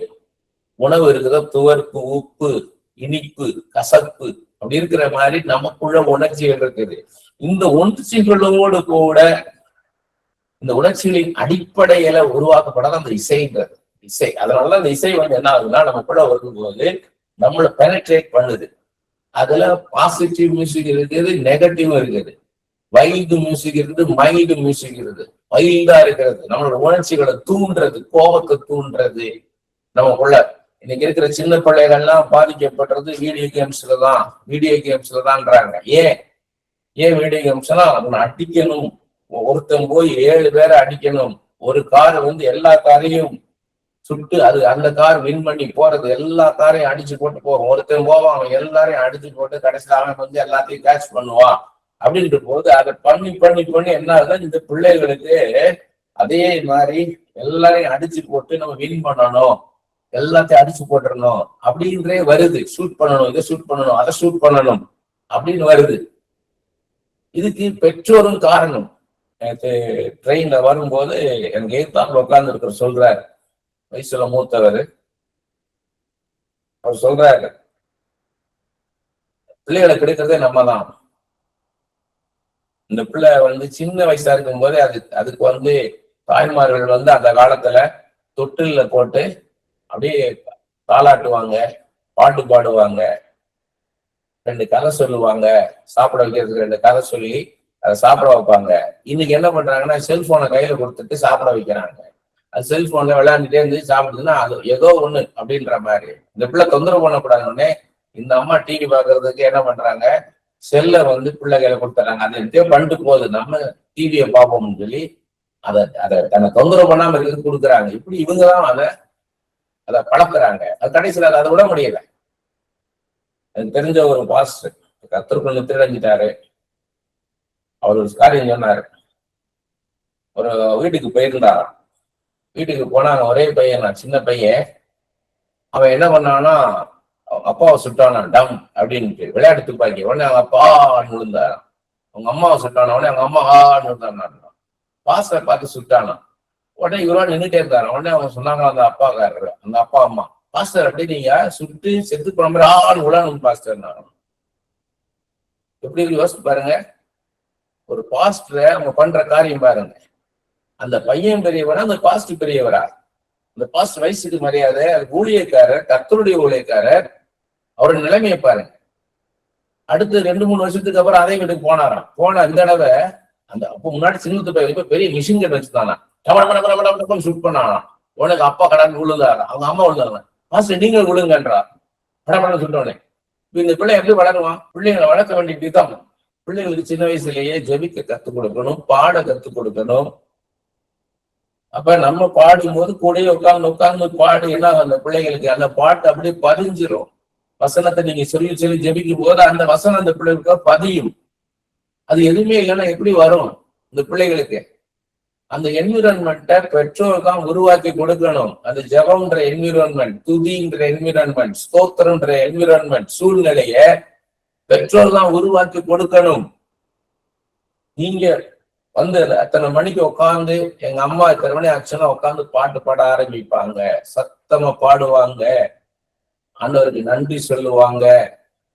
உணவு இருக்குதோ, துவர்ப்பு, உப்பு, இனிப்பு, கசப்பு அப்படி இருக்கிற மாதிரி நமக்குள்ள உணர்ச்சிகள் இருக்குது. இந்த உணர்ச்சிகளோடு கூட இந்த உணர்ச்சிகளின் அடிப்படையில உருவாக்கப்படாத அந்த இசைன்றது இசை. அதனால அந்த இசை வந்து என்ன ஆகுதுன்னா நமக்குள்ள வரும்போது நம்மளை பெனட்ரேட் பண்ணுது. அதுல பாசிட்டிவ் மியூசிக் இருக்குது, நெகட்டிவ் இருக்குது. வைல்டு மியூசிக் இருக்குது, மைல்டு மியூசிக் இருக்குது. வைல்டா இருக்கிறது நம்மளோட உணர்ச்சிகளை தூண்டுறது, கோபத்தை தூண்டுறது. நமக்குள்ள இன்னைக்கு இருக்கிற சின்ன பிள்ளைகள்லாம் பாதிக்கப்படுறது வீடியோ கேம்ஸ்லதான்றாங்க. ஏன் வீடியோ கேம்ஸ்னா அவனை அடிக்கணும். ஒருத்தன் போய் 7 பேரை அடிக்கணும். ஒரு கார் வந்து எல்லா காரையும் சுட்டு அந்த கார் வின் பண்ணி போறது, எல்லா காரையும் அடிச்சு போட்டு போவான். ஒருத்தன் போவான், அவன் எல்லாரையும் அடிச்சு போட்டு கடைசியில் அவன் வந்து எல்லாத்தையும் கேட்ச் பண்ணுவான். அப்படின்ற போது அதை பண்ணி என்ன ஆகுதுன்னா இந்த பிள்ளைகளுக்கு அதே மாதிரி எல்லாரையும் அடிச்சு போட்டு நம்ம வின் பண்ணணும், எல்லாத்தையும் அடிச்சு போட்டுடணும் அப்படின்றே வருது. ஷூட் பண்ணணும், இதை ஷூட் பண்ணணும், அதை ஷூட் பண்ணணும் அப்படின்னு வருது. இதுக்கு பெற்றோரும் காரணம். எனக்கு ட்ரெயின்ல வரும்போது எனக்கு எதிர்த்தாப்புல உட்கார்ந்து இருக்கிற சொல்றாரு, வயசுல மூத்தவர். அவர் சொல்றாரு, பிள்ளைகளை கிடைக்கிறதே நம்ம தான். இந்த பிள்ளை வந்து சின்ன வயசா இருக்கும் போதே அதுக்கு வந்து தாய்மார்கள் வந்து அந்த காலத்துல தொட்டில்ல போட்டு அப்படியே தாளாட்டுவாங்க, பாட்டு பாடுவாங்க, 2 கதை சொல்லுவாங்க, சாப்பிட வைக்கிறதுக்கு 2 கதை சொல்லி அதை சாப்பிட வைப்பாங்க. இன்னைக்கு என்ன பண்றாங்கன்னா செல்போனை கையில கொடுத்துட்டு சாப்பிட வைக்கிறாங்க. அது செல்போன்ல விளையாண்டுட்டே இருந்து சாப்பிடுதுன்னா அது ஏதோ ஒண்ணு அப்படின்ற மாதிரி. இந்த பிள்ளை தொந்தரவு பண்ணக்கூடாதுன்னே இந்த அம்மா டிவி பாக்குறதுக்கு என்ன பண்றாங்க, செல்ல வந்து பிள்ளை கையில கொடுத்துறாங்க. அதை எப்படியோ பண்ணிட்டு போகுது, நம்ம டிவியை பார்ப்போம்னு சொல்லி அதை தன்னை தொந்தரவு பண்ணாம இருக்கிறது கொடுக்குறாங்க. இப்படி இவங்கதான் அதை பழக்கிறாங்க. அது கடைசியில் அதை விட முடியல. எனக்கு தெரிஞ்ச ஒரு பாஸ்டர் கர்த்தருக்குள் நித்திரைஞ்சிட்டாரு. அவர் ஒரு காரியம் சொன்னாரு. ஒரு வீட்டுக்கு போயிருந்தாராம். வீட்டுக்கு போனாங்க, ஒரே பையன், சின்ன பையன். அவன் என்ன பண்ணான்னா அப்பாவை சுட்டானா டம் அப்படின்ட்டு விளையாட்டு துப்பாக்கி. உடனே அவங்க அப்பா விழுந்தாராம். அவங்க அம்மாவை சுட்டானா, உடனே அவங்க அம்மா விழுந்தாங்க. பாஸ்டரை பார்த்து சுட்டானா. உடனே இவரோட நின்றுட்டே இருந்தாரு. உடனே அவங்க சொன்னாங்க, அந்த அப்பாக்காரரு, அந்த அப்பா அம்மா, பாஸ்டர் அப்படி நீங்க சுட்டு செத்து போன மாதிரி விழணும் பாஸ்டர். எப்படி இருக்கு யோசிச்சு பாருங்க. ஒரு பாஸ்டரை அவங்க பண்ற காரியம் பாருங்க. அந்த பையன் பெரியவரா, அந்த பாஸ்டர் பெரியவரா? அந்த பாஸ்டர் வயசுக்கு மரியாதை, ஊழியக்காரர், கர்த்தருடைய ஊழியக்காரர், அவருடைய நிலைமையை பாருங்க. அடுத்து 2-3 வருஷத்துக்கு அப்புறம் அதே வீட்டுக்கு போனாராம். போன இந்த தடவை அந்த அப்ப முன்னாடி சின்னத்து பையன் பெரிய மிஷின் கட் வச்சுதானா, ஷூட் பண்ணானாம். உனக்கு அப்பா கடன் விழுந்தாரா, அவங்க அம்மா விழுந்தாங்க. பாஸ்டர் நீங்க விழுங்கன்றா, படப்பட சுட்டோனே. இந்த பிள்ளை எப்படி வளருவான்? பிள்ளைங்களை வளர்க்க வேண்டியதுதான். பிள்ளைங்களுக்கு சின்ன வயசுலயே ஜெபிக்க கத்துக் கொடுக்கணும், பாட கத்துக் கொடுக்கணும். அப்ப நம்ம பாடும் போது கூட உட்கார்ந்து பாடு. என்ன அந்த பிள்ளைகளுக்கு அந்த பாட்டு அப்படியே பதிஞ்சிரும். வசனத்தை நீங்க சொல்லி சொல்லி ஜெபிக்கும் போது அந்த வசனம் அந்த பிள்ளைகளுக்கு பதியும். அது எதுவுமே இல்லைன்னா எப்படி வரும் இந்த பிள்ளைகளுக்கு? அந்த என்விரான்மெண்ட்டை பெற்றோர் தான் உருவாக்கி கொடுக்கணும். அந்த ஜெபம்ன்ற என்விரான்மெண்ட், துதின்ற என்விரான்மெண்ட், ஸ்தோத்திரம்ன்ற என்விரான்மெண்ட், சூழ்நிலைய பெற்றோர் தான் உருவாக்கி கொடுக்கணும். நீங்க வந்து அத்தனை மணிக்கு உட்காந்து, எங்க அம்மா இத்தனை மணி ஆச்சுன்னா உட்காந்து பாட்டு பாட ஆரம்பிப்பாங்க, சத்தமா பாடுவாங்க, ஆண்டவருக்கு நன்றி சொல்லுவாங்க,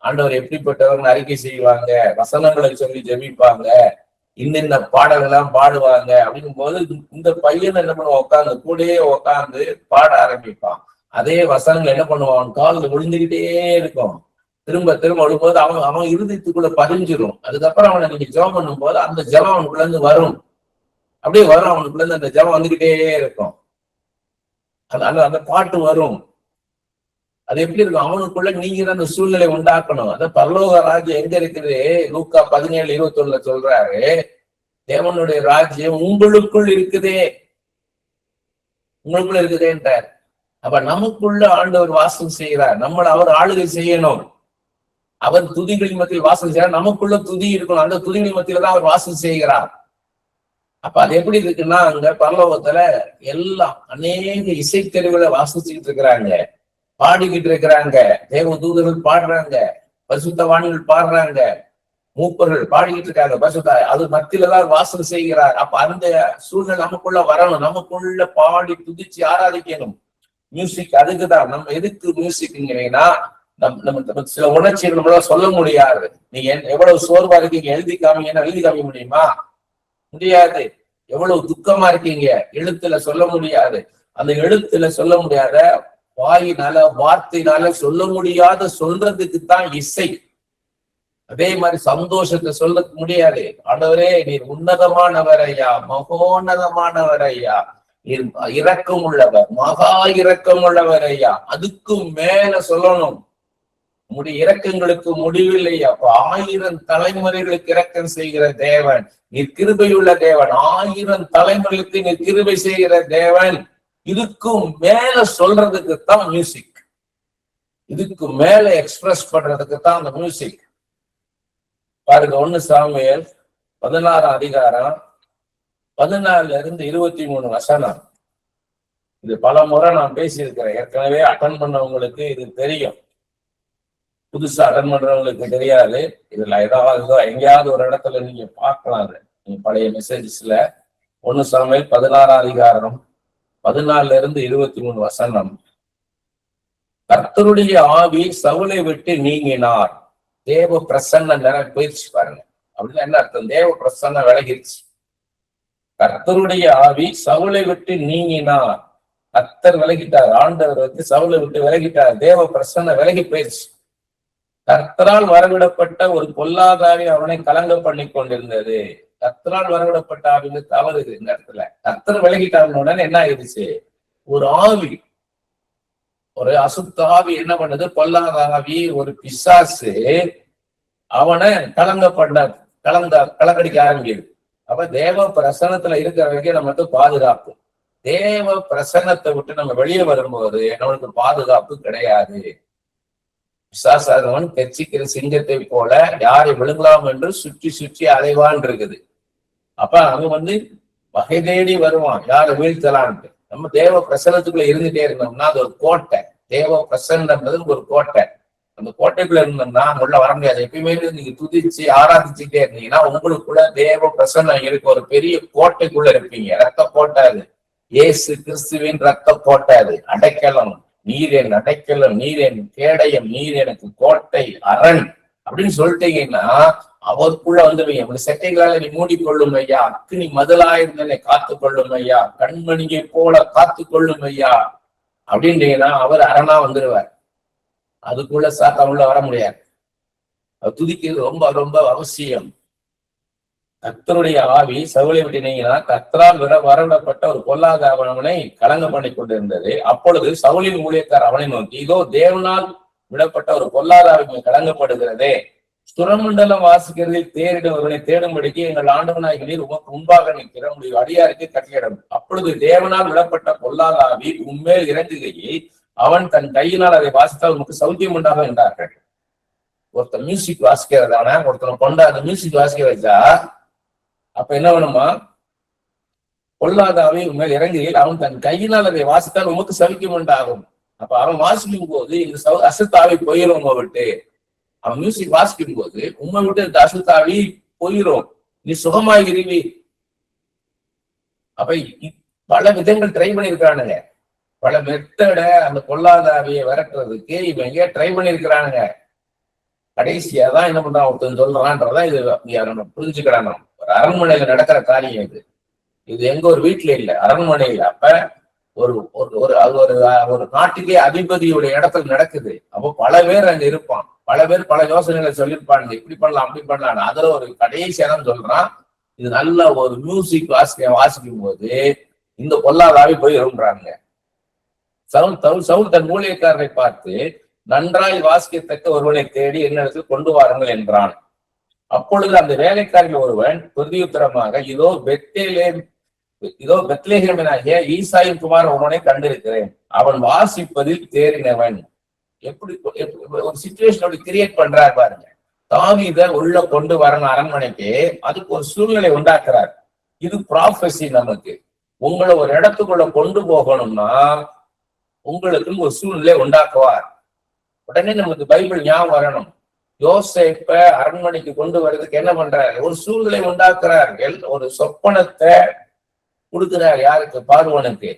ஆண்டவர் எப்படிப்பட்டவர்னு அறிக்கை செய்வாங்க, வசனங்களை சொல்லி ஜெபிப்பாங்க, இந்த பாடல்கள்லாம் பாடுவாங்க. அப்படிங்கும் போது இந்த பையன் என்ன பண்ணுவான்? உட்காந்து கூடயே உட்காந்து பாட ஆரம்பிப்பான். அதே வசனங்கள் என்ன பண்ணுவான்? காலில் விழுந்துகிட்டே இருக்கும். திரும்ப திரும்ப விழும்போது அவன் இருதயத்துக்குள்ள பதிஞ்சிரும். அதுக்கப்புறம் அவனை நீங்க ஜெபம் பண்ணும் போது அந்த ஜெபம் அவனுக்குள்ள இருந்து வரும். அப்படியே வரும், அவனுக்குள்ள இருந்து அந்த ஜெபம் வந்துகிட்டே இருக்கும். அந்த பாட்டு வரும். அது எப்படி இருக்கும்? அவனுக்குள்ள நீங்க தான் அந்த சூழ்நிலை உண்டாக்கணும். அதான் பரலோக ராஜ்யம் எங்க இருக்குது? லூக்கா 17:21 சொல்றாரு, தேவனுடைய ராஜ்யம் உங்களுக்குள் இருக்குதே, உங்களுக்குள்ள இருக்குதேன்றார். அப்ப நமக்குள்ள ஆண்டவர் வாசம் செய்கிறார். அவர் ஆளுகை செய்யணும். அவர் துதிகளின் மத்தியில் வாசம் செய்யறார். நமக்குள்ள துதி இருக்கணும். அந்த துதிகளின் மத்தியில தான் அவர் வாசம் செய்கிறார். அப்ப அது எப்படி இருக்குன்னா, அங்க பரலோகத்துல எல்லாம் அநேக இசைக்கருவிகளை வாசிச்சுக்கிட்டு இருக்கிறாங்க, பாடிக்கிட்டு இருக்கிறாங்க, தேவ தூதர்கள் பாடுறாங்க, பரிசுத்தவான்கள் பாடுறாங்க, மூப்பர்கள் பாடிக்கிட்டு இருக்காங்க, பரிசுத்த அது மத்தியிலதான் வாசம் செய்கிறார். அப்ப அந்த சூழ்நிலை நமக்குள்ள வரணும். நமக்குள்ள பாடி துதிச்சு ஆராதிக்கணும். மியூசிக் அதுக்குதான். நம்ம எதுக்கு மியூசிக்ங்கிறீங்கன்னா, நம்ம சில உணர்ச்சிகள் நம்மளால சொல்ல முடியாது. நீங்க எவ்வளவு சோர்வா இருக்கீங்க எழுதி காமிக்க முடியுமா? முடியாது. எவ்வளவு துக்கமா இருக்கீங்க எழுத்துல சொல்ல முடியாது. அந்த எழுத்துல சொல்ல முடியாத, வாயினால வார்த்தையினால சொல்ல முடியாத சொல்றதுக்கு தான் இசை. அதே மாதிரி சந்தோஷத்தை சொல்ல முடியாது. ஆண்டவரே நீர் உன்னதமானவர் ஐயா, மகோன்னதமானவர் ஐயா, நீர் இரக்கம் உள்ளவர், மகா இரக்கம் உள்ளவர் ஐயா, அதுக்கும் மேல சொல்லணும். உங்களுடைய இரக்கங்களுக்கு முடிவில்லை. அப்ப 1000 தலைமுறைகளுக்கு இரக்கம் செய்கிற தேவன், நீர் கிருபையுள்ள தேவன், 1000 தலைமுறைகளுக்கு நீர் கிருபை செய்கிற தேவன். இதுக்கும் மேல சொல்றதுக்கு தான் மியூசிக். இதுக்கு மேல எக்ஸ்பிரஸ் பண்றதுக்கு தான் அந்த மியூசிக். பாருங்க, 1 சாமுவேல் 16 14-23 வசனம். இது பல முறை நான் பேசியிருக்கிறேன். ஏற்கனவே அட்டன் பண்ணவங்களுக்கு இது தெரியும், புதுசா அட்டன் பண்றவங்களுக்கு தெரியாது. இதுல ஏதாவது எங்கேயாவது ஒரு இடத்துல நீங்க பார்க்கலாம். நீங்க பழைய மெசேஜஸ்ல 1 சாமுவேல் 16 14-23 வசனம். கர்த்தருடைய ஆவி சவுலை விட்டு நீங்கினார், தேவ பிரசன்ன போயிடுச்சு. பாருங்க, அப்படின்னா என்ன அர்த்தம்? தேவ பிரசன்ன விலகிருச்சு. கர்த்தருடைய ஆவி சவுலை விட்டு நீங்கினார். கர்த்தர் விலகிட்டார், ஆண்டவர் சவுலை விட்டு விலகிட்டார், தேவ பிரசன்ன விலகி போயிடுச்சு. கர்த்தரால் வரவிடப்பட்ட ஒரு பொல்லாதாவி அவனை கலங்க பண்ணி கொண்டிருந்தது. கர்த்தரால் வரவிடப்பட்ட ஆவின்னு தவறு இந்த இடத்துல. கர்த்தர் விலகிட்டாருன்னு உடனே என்ன ஆயிடுச்சு? ஒரு ஆவி, ஒரு அசுத்த ஆவி என்ன பண்ணுது? பொல்லாத ஆவி, ஒரு பிசாசு அவனை கலங்கடிக்க ஆரம்பிக்குது. அப்ப தேவ பிரசன்னத்துல இருக்கிற வரைக்கும் நமக்கு பாதுகாப்பு. தேவ பிரசன்னத்தை விட்டு நம்ம வெளியே வரும்போது நம்மளுக்கு பாதுகாப்பு கிடையாது. பிசாசானவன் கெச்சிக்கிற சிங்கத்தை போல யாரை விழுங்கலாம் என்று சுற்றி சுற்றி அலைவான் இருக்குது. அப்ப அவன் வகை தேடி வருவான் யாரை வீழ்த்தலான்ட்டு. நம்ம தேவ பிரசன்னத்துக்குள்ள இருந்துட்டே இருந்தோம்னா அது ஒரு கோட்டை. தேவ பிரசன்னன்றது ஒரு கோட்டை. அந்த கோட்டைக்குள்ள இருந்தோம்னா உள்ள வர முடியாது. எப்பயுமே நீங்க துதிச்சு ஆராதிச்சுட்டே இருந்தீங்கன்னா உங்களுக்குள்ள தேவ பிரசன்னம் இருக்கு. ஒரு பெரிய கோட்டைக்குள்ள இருப்பீங்க. ரத்த கோட்டை அது, இயேசு கிறிஸ்துவின் ரத்த கோட்டை அது. அடைக்கலம், நீர் என் அடைக்கலம், நீர் என் கேடயம், நீர் எனக்கு கோட்டை அரண் அப்படின்னு சொல்லிட்டீங்கன்னா அவருக்குள்ள வந்துடுவீங்க. அப்படி செட்டைகளால நீ மூடிக்கொள்ளும் ஐயா, அக்னி மதலாயிருந்தனை காத்து கொள்ளும் ஐயா, கண்மணியை போல காத்து கொள்ளும் ஐயா அப்படின்றீங்கன்னா அவர் அரணா வந்துடுவார். அதுக்குள்ள சாத்தா உள்ள வர முடியாது. துதிக்கிறது ரொம்ப ரொம்ப அவசியம். கர்த்தருடைய ஆவி சவுலை விட்டு நீங்கினா கர்த்தரால் வரவிடப்பட்ட ஒரு பொல்லாத அவனை கலங்க பண்ணி கொண்டிருந்தது. அப்பொழுது சவுலின் ஊழியக்கார் அவனை நோக்கி, இதோ தேவனால் விடப்பட்ட ஒரு பொல்லாத ஆவி கலங்கப்படுகிறதே, சுரமண்டலம் வாசிக்கிறதில் தேரிடுவர்களை தேடும்படிக்கு எங்கள் ஆண்டவனாகிய நீர் உமக்கு முன்பாக நிற்கிற உங்களுடைய அடியாருக்கு கட்டளையிடும். அப்பொழுது தேவனால் விடப்பட்ட பொல்லாத ஆவி உண்மையில் இறங்குகையில் அவன் தன் கையினால் அதை வாசித்தால் உமக்கு சௌக்கியம் உண்டாகும் என்றார்கள். ஒருத்தர் மியூசிக் வாசிக்கிறதான ஒருத்தனை கொண்டா அந்த மியூசிக் வாசிக்க வச்சா அப்ப என்ன வேணுமா, பொல்லாத ஆவி உண்மையில் இறங்குகையில் அவன் தன் கையினால் அதை வாசித்தால் உமக்கு சௌக்கியம் உண்டாகும். அப்ப அவன் வாசிக்கும் போது இந்த அசுத்தாவி போயிடும் உங்க விட்டு. அவன் மியூசிக் வாசிக்கும் போது உண்மை விட்டு இந்த அசுத்தாவி போயிடும், நீ சுகமாகிருவி. அப்ப பல விதங்கள் ட்ரை பண்ணிருக்கானுங்க, பல மெத்தட அந்த பொல்லாத ஆவியை விரட்டுறதுக்கு இவங்க ட்ரை பண்ணிருக்கிறானுங்க. கடைசியா தான் என்ன பண்றான் ஒருத்தன் சொல்றான்றதான் இது நம்ம புரிஞ்சுக்கிறாங்க. ஒரு அரண்மனையில நடக்கிற காரியம் இது. இது எங்க ஒரு வீட்டுல இல்ல, அரண்மனையில. அப்ப ஒரு ஒரு நாட்டுக்கே அதிபதியுடைய இடத்துல நடக்குது. அப்போ பல பேர் அங்க இருப்பான், பல பேர் பல யோசனைகளை சொல்லியிருப்பாங்க, இப்படி பண்ணலாம் அப்படி பண்ணலாம். அதுல ஒரு கடைசியா தான் சொல்றான், இது நல்ல ஒரு மியூசிக் வாசிக்கும் போது இந்த பொல்லாதாவி போய் இருன்றாங்க. சவுல் தன் ஊழியக்காரரை பார்த்து, நன்றாய் வாசிக்கத்தக்க ஒருவனை தேடி என்னிடத்தில் கொண்டு வாருங்கள் என்றான். அப்பொழுது அந்த வேலைக்காரில் ஒருவன் பிரதியுத்தரமாக, இதோ பெத்லேஹேமனாகிய ஈசாயின் குமார் ஒருவனை கண்டிருக்கிறேன், அவன் வாசிப்பதில் தேறினவன். எப்படி ஒரு சிச்சுவேஷன் கிரியேட் பண்றாரு பாருங்க. தாவீத உள்ள கொண்டு வரணும் அரண்மனைக்கு, அதுக்கு ஒரு சூழ்நிலை உண்டாக்குறார். இது ப்ராஃபஸி. நமக்கு உங்களை ஒரு இடத்துக்குள்ள கொண்டு போகணும்னா உங்களுக்கு ஒரு சூழ்நிலை உண்டாக்குவார். உடனே நமக்கு பைபிள் ஞாபகம் வரணும். யோசேப்ப அரண்மனைக்கு கொண்டு வர்றதுக்கு என்ன பண்றாரு, ஒரு சூழ்நிலை உண்டாக்குறார். ஒரு சொப்பனத்தை கொடுக்கிறார். யாருக்கு? பார்வோனுக்கு.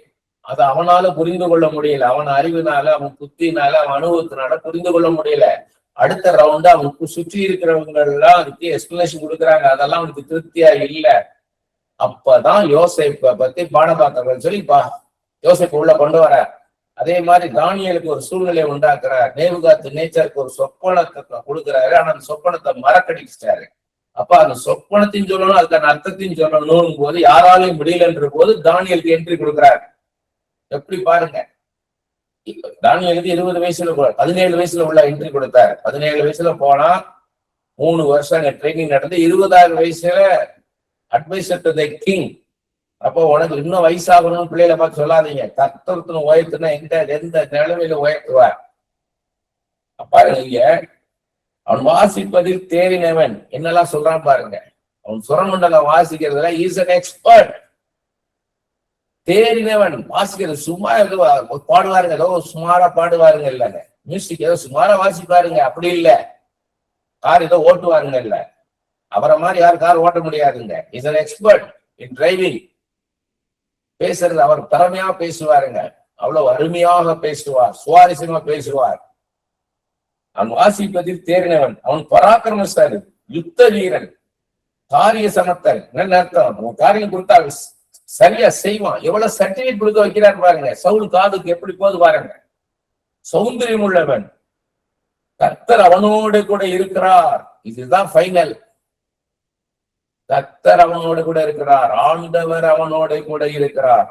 அது அவனால புரிந்து கொள்ள முடியல, அவன் அறிவினால, அவன் புத்தினால, அவன் அனுபவத்தினால புரிந்து கொள்ள முடியல. அடுத்த ரவுண்டு அவனுக்கு சுற்றி இருக்கிறவங்க எல்லாம் அதுக்கு எக்ஸ்பிளனேஷன் கொடுக்குறாங்க, அதெல்லாம் அவனுக்கு திருப்தியா இல்லை. அப்பதான் யோசேப்பை பத்தி பாடபாத்திரங்கள் சொல்லி யோசேப்பு உள்ள கொண்டு வர. அதே மாதிரி தானியலுக்கு ஒரு சூழ்நிலை உண்டாக்குறார். நேபுகாத்து நேச்சருக்கு ஒரு சொப்பனத்தை கொடுக்குறாரு, ஆனா அந்த சொப்பனத்தை மறக்கடிச்சிட்டாரு. அப்ப அந்த சொப்பனத்தையும் சொல்லணும், அதுக்கான அர்த்தத்தையும் சொல்லணும் போது யாராலையும் முடியலன்ற போது தானியலுக்கு என்ட்ரி கொடுக்குறாரு. எப்படி பாருங்க, தானியலுக்கு 20 வயசுல 17 வயசுல உள்ள என்ட்ரி கொடுத்தாரு. 17 வயசுல போனா 3 வருஷம் ட்ரைனிங் நடந்து 20வது வயசுல அட்வைசர் டு தி கிங். அப்போ உனக்கு இன்னும் வயசாகணும்னு பிள்ளைகளை பார்த்து சொல்லாதீங்க, கர்த்தர்னு உயர்த்துனா எந்த நிலைமையில உயர்த்துவார். பாருங்க, அவன் வாசிப்பதில் தேறினவன் என்னெல்லாம் சொல்றான் பாருங்க. அவன் சுரமண்டலம் வாசிக்கிறதுல இஸ் அன் எக்ஸ்பர்ட். தேறினவன் வாசிக்கிறது சும்மா பாடுவாருங்க, ஏதோ சுமாரா பாடுவாருங்க இல்லைங்க. மியூசிக் ஏதோ சுமாரா வாசிப்பாருங்க, அப்படி இல்லை. கார் ஏதோ ஓட்டுவாருங்க இல்ல, அவரை மாதிரி யாரும் கார் ஓட்ட முடியாதுங்க. Is an expert in driving. பேசுறது அவர் திறமையா பேசுவாருங்க, அவ்வளவு அருமையாக பேசுவார், சுவாரஸ்யமா பேசுவார். அவன் வாசிப்பதில் தேறினவன், அவன் பராக்கிரமசாலி, யுத்த வீரன், காரிய சமத்தன். என்ன அர்த்தம்? காரியம் கொடுத்தா சரியா செய்வான். எவ்வளவு சர்டிபிகேட் கொடுக்க வைக்கிறார் பாருங்க. சவுல் காதுக்கு எப்படி போது பாருங்க. சௌந்தரியம் உள்ளவன், கர்த்தர் அவனோடு கூட இருக்கிறார். இதுதான் ஃபைனல். கர்த்தர் அவனோடு கூட இருக்கிறார், ஆண்டவர் அவனோட கூட இருக்கிறார்.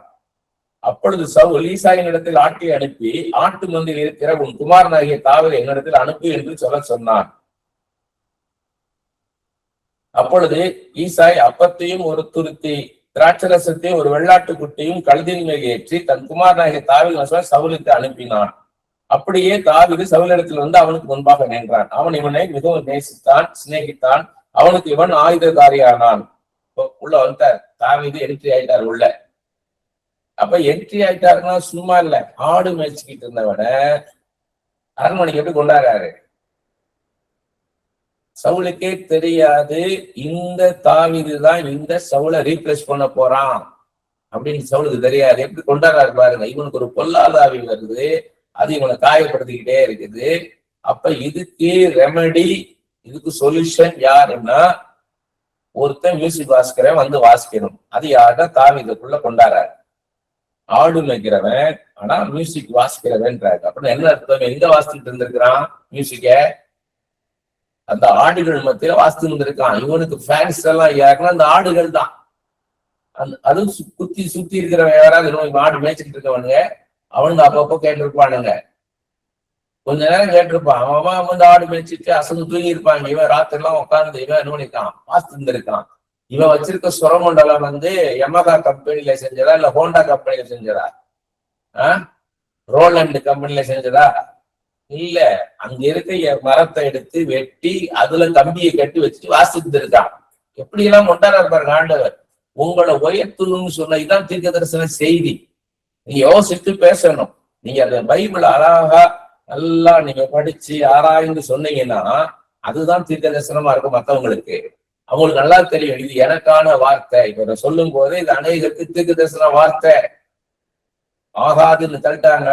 அப்பொழுது சவுல் ஈசாயின் இடத்தில் ஆட்டை அனுப்பி, ஆட்டு மந்தில் இருக்கிற உன் குமாரனாகிய தாவீதை என்னிடத்தில் அனுப்பி என்று சொல்ல சொன்னான். அப்பொழுது ஈசாய் அப்பத்தையும் ஒரு துருத்தி திராட்சரசத்தையும் ஒரு வெள்ளாட்டுக்குட்டியும் கழுதின் மேல் ஏற்றி தன் குமாரனாகிய தாவீது சவுலுக்கு அனுப்பினான். அப்படியே தாவீது சவுலிடத்தில் வந்து அவனுக்கு முன்பாக நின்றான். அவன் இவனை மிகவும் நேசித்தான், சிநேகித்தான். அவனுக்கு இவன் ஆயுததாரியானான். உள்ள வந்த தாவீது என்ட்ரி ஆயிட்டார் உள்ள. அப்ப என்ட்ரி ஆயிட்டாருன்னா சும்மா இல்ல, ஆடு மேய்ச்சிக்கிட்டு இருந்தவன அரண்மனைக்கு எப்படி கொண்டாடுறாரு. சவுலுக்கே தெரியாது இந்த தாவீது தான் இந்த சவுலை ரீப்ளேஸ் பண்ண போறான் அப்படின்னு சவுலுக்கு தெரியாது. எப்படி கொண்டாடுறாரு பாருங்க. இவனுக்கு ஒரு பொல்லாதாவி வருது, அது இவனை காயப்படுத்திக்கிட்டே இருக்குது. அப்ப இதுக்கு ரெமெடி இதுக்கு சொல்யூஷன் யாருன்னா, ஒருத்தன் மியூசிக் வாசிக்கிறவன் வந்து வாசிக்கணும். அது யாருன்னா தாவீதுக்குள்ள கொண்டாடுறாரு. ஆடு மேய்க்கிறவன் ஆனா மியூசிக் வாசிக்கிறவன்றாரு. அப்படின்னு என்ன அர்த்தம்? எங்க வாசிச்சுட்டு இருந்திருக்கிறான் மியூசிக்க? அந்த ஆடுகள் மத்தியில வாசித்து இருந்திருக்கான். இவனுக்கு ஃபேன்ஸ் எல்லாம் யாருன்னா அந்த ஆடுகள் தான். அதுவும் சுத்தி இருக்கிறவன் யாராவது ஆடு மேய்ச்சிட்டு இருக்கவனுங்க, அவனுங்க அப்பப்போ கேட்டிருப்பானுங்க. கொஞ்ச நேரம் கேட்டிருப்பான். அவன் வந்து ஆடு மேய்ச்சிட்டு அசந்து தூங்கி இருப்பாங்க. இவன் ராத்திரி எல்லாம் உட்கார்ந்து இவன் என்ன பண்ணிருக்கான், வாசித்து இருந்திருக்கான். இவன் வச்சிருக்க சுரமண்டலம் வந்து யமகா கம்பெனில செஞ்சதா இல்ல ஹோண்டா கம்பெனில செஞ்சதா? ரோலண்ட் கம்பெனில செஞ்சதா? இல்ல, அங்க இருக்க மரத்தை எடுத்து வெட்டி அதுல கம்பியை கட்டி வச்சுட்டு வாசித்து இருக்கான். எப்படி எல்லாம் கொண்டாட இருப்பாரு ஆண்டவர். உங்களை உயர்த்தணும்னு சொன்ன இதான் தீர்க்க தரிசன செய்தி. நீங்க யோசித்து பேசணும். நீங்க அந்த பைபிள் அழகா நல்லா நீங்க படிச்சு ஆராய்ந்து சொன்னீங்கன்னா அதுதான் தீர்க்க தரிசனமா இருக்கும் மற்றவங்களுக்கு. அவங்களுக்கு நல்லா தெரியும் இது எனக்கான வார்த்தை. இப்ப சொல்லும் போது இது அநேகருக்கு தீர்க்க தரிசன வார்த்தை. ஆகாதுன்னு தள்ளிட்டாங்க,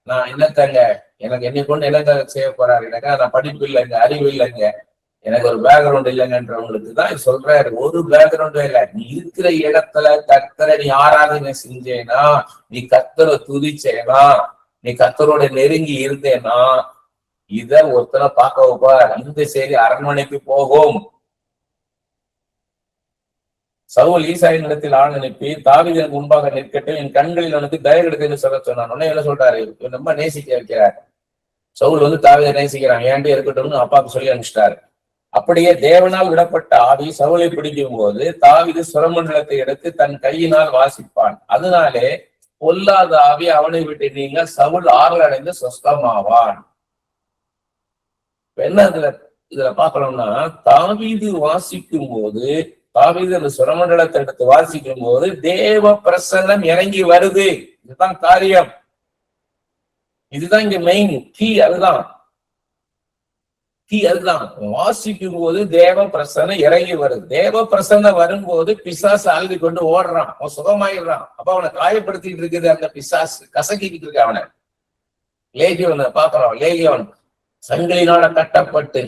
நான் என்னத்தங்க, எனக்கு என்னை கொண்டு என்னங்க செய்ய போறாரு, எனக்கா நான் படிப்பு இல்லைங்க, அறிவு இல்லைங்க, எனக்கு ஒரு பேக்ரவுண்ட் இல்லைங்கன்றவங்களுக்கு தான் சொல்றாரு. ஒரு பேக்ரவுண்டும் இல்லை. நீ இருக்கிற இடத்துல கர்த்தரை நீ ஆராதனை செஞ்சேனா, நீ கர்த்தரை துதிச்சேனா, நீ கர்த்தரோட நெருங்கி இருந்தேனா, இத ஒருத்தனை பார்க்க வைப்பா. இந்த செய்தி அரண்மனைக்கு போகும். சவுல் ஈசாயின் இடத்தில் ஆள் அனுப்பி தாவீதின் முன்பாக நிற்கட்டும், என் கண்களில் அவனுக்கு தயவு எடுத்து சொல்ல சொன்னான். உடனே என்ன சொல்றாரு, ரொம்ப நேசிக்க வைக்கிறார். சவுல் வந்து தாவீதை நேசிக்கிறான், ஏன்டே இருக்கட்டும்னு அப்பாவுக்கு சொல்லி அனுப்பிச்சிட்டாரு. அப்படியே தேவனால் விடப்பட்ட ஆவி சவுலை பிடிக்கும் போது தாவீது சுரமண்டலத்தை எடுத்து தன் கையினால் வாசிப்பான். அதனாலே பொல்லாத ஆவி அவனை விட்டு நீங்க சவுல் ஆறுதல் அடைந்து சொஸ்தமாவான். என்ன இதுல பாக்கணும்னா, தாவீது வாசிக்கும் போது, தாவீது அந்த சுரமண்டலத்தை எடுத்து வாசிக்கும் போது தேவ பிரசன்னம் இறங்கி வருது. இதுதான் காரியம். இதுதான் இங்க மெயின் கீ. அதுதான் வாசிக்கும் போது தேவ பிரசன்னம் இறங்கி வருது. தேவ பிரசன்னம் வரும்போது பிசாசு அழுது கொண்டு ஓடுறான், அவன் சுகமாயிடுறான். அப்ப அவனை காயப்படுத்திட்டு இருக்குது அந்த பிசாசு, கசக்கிட்டு இருக்கு அவனை. லேகியவனை பாக்குறான். லேகியவன் சங்கிலினால கட்டப்பட்டு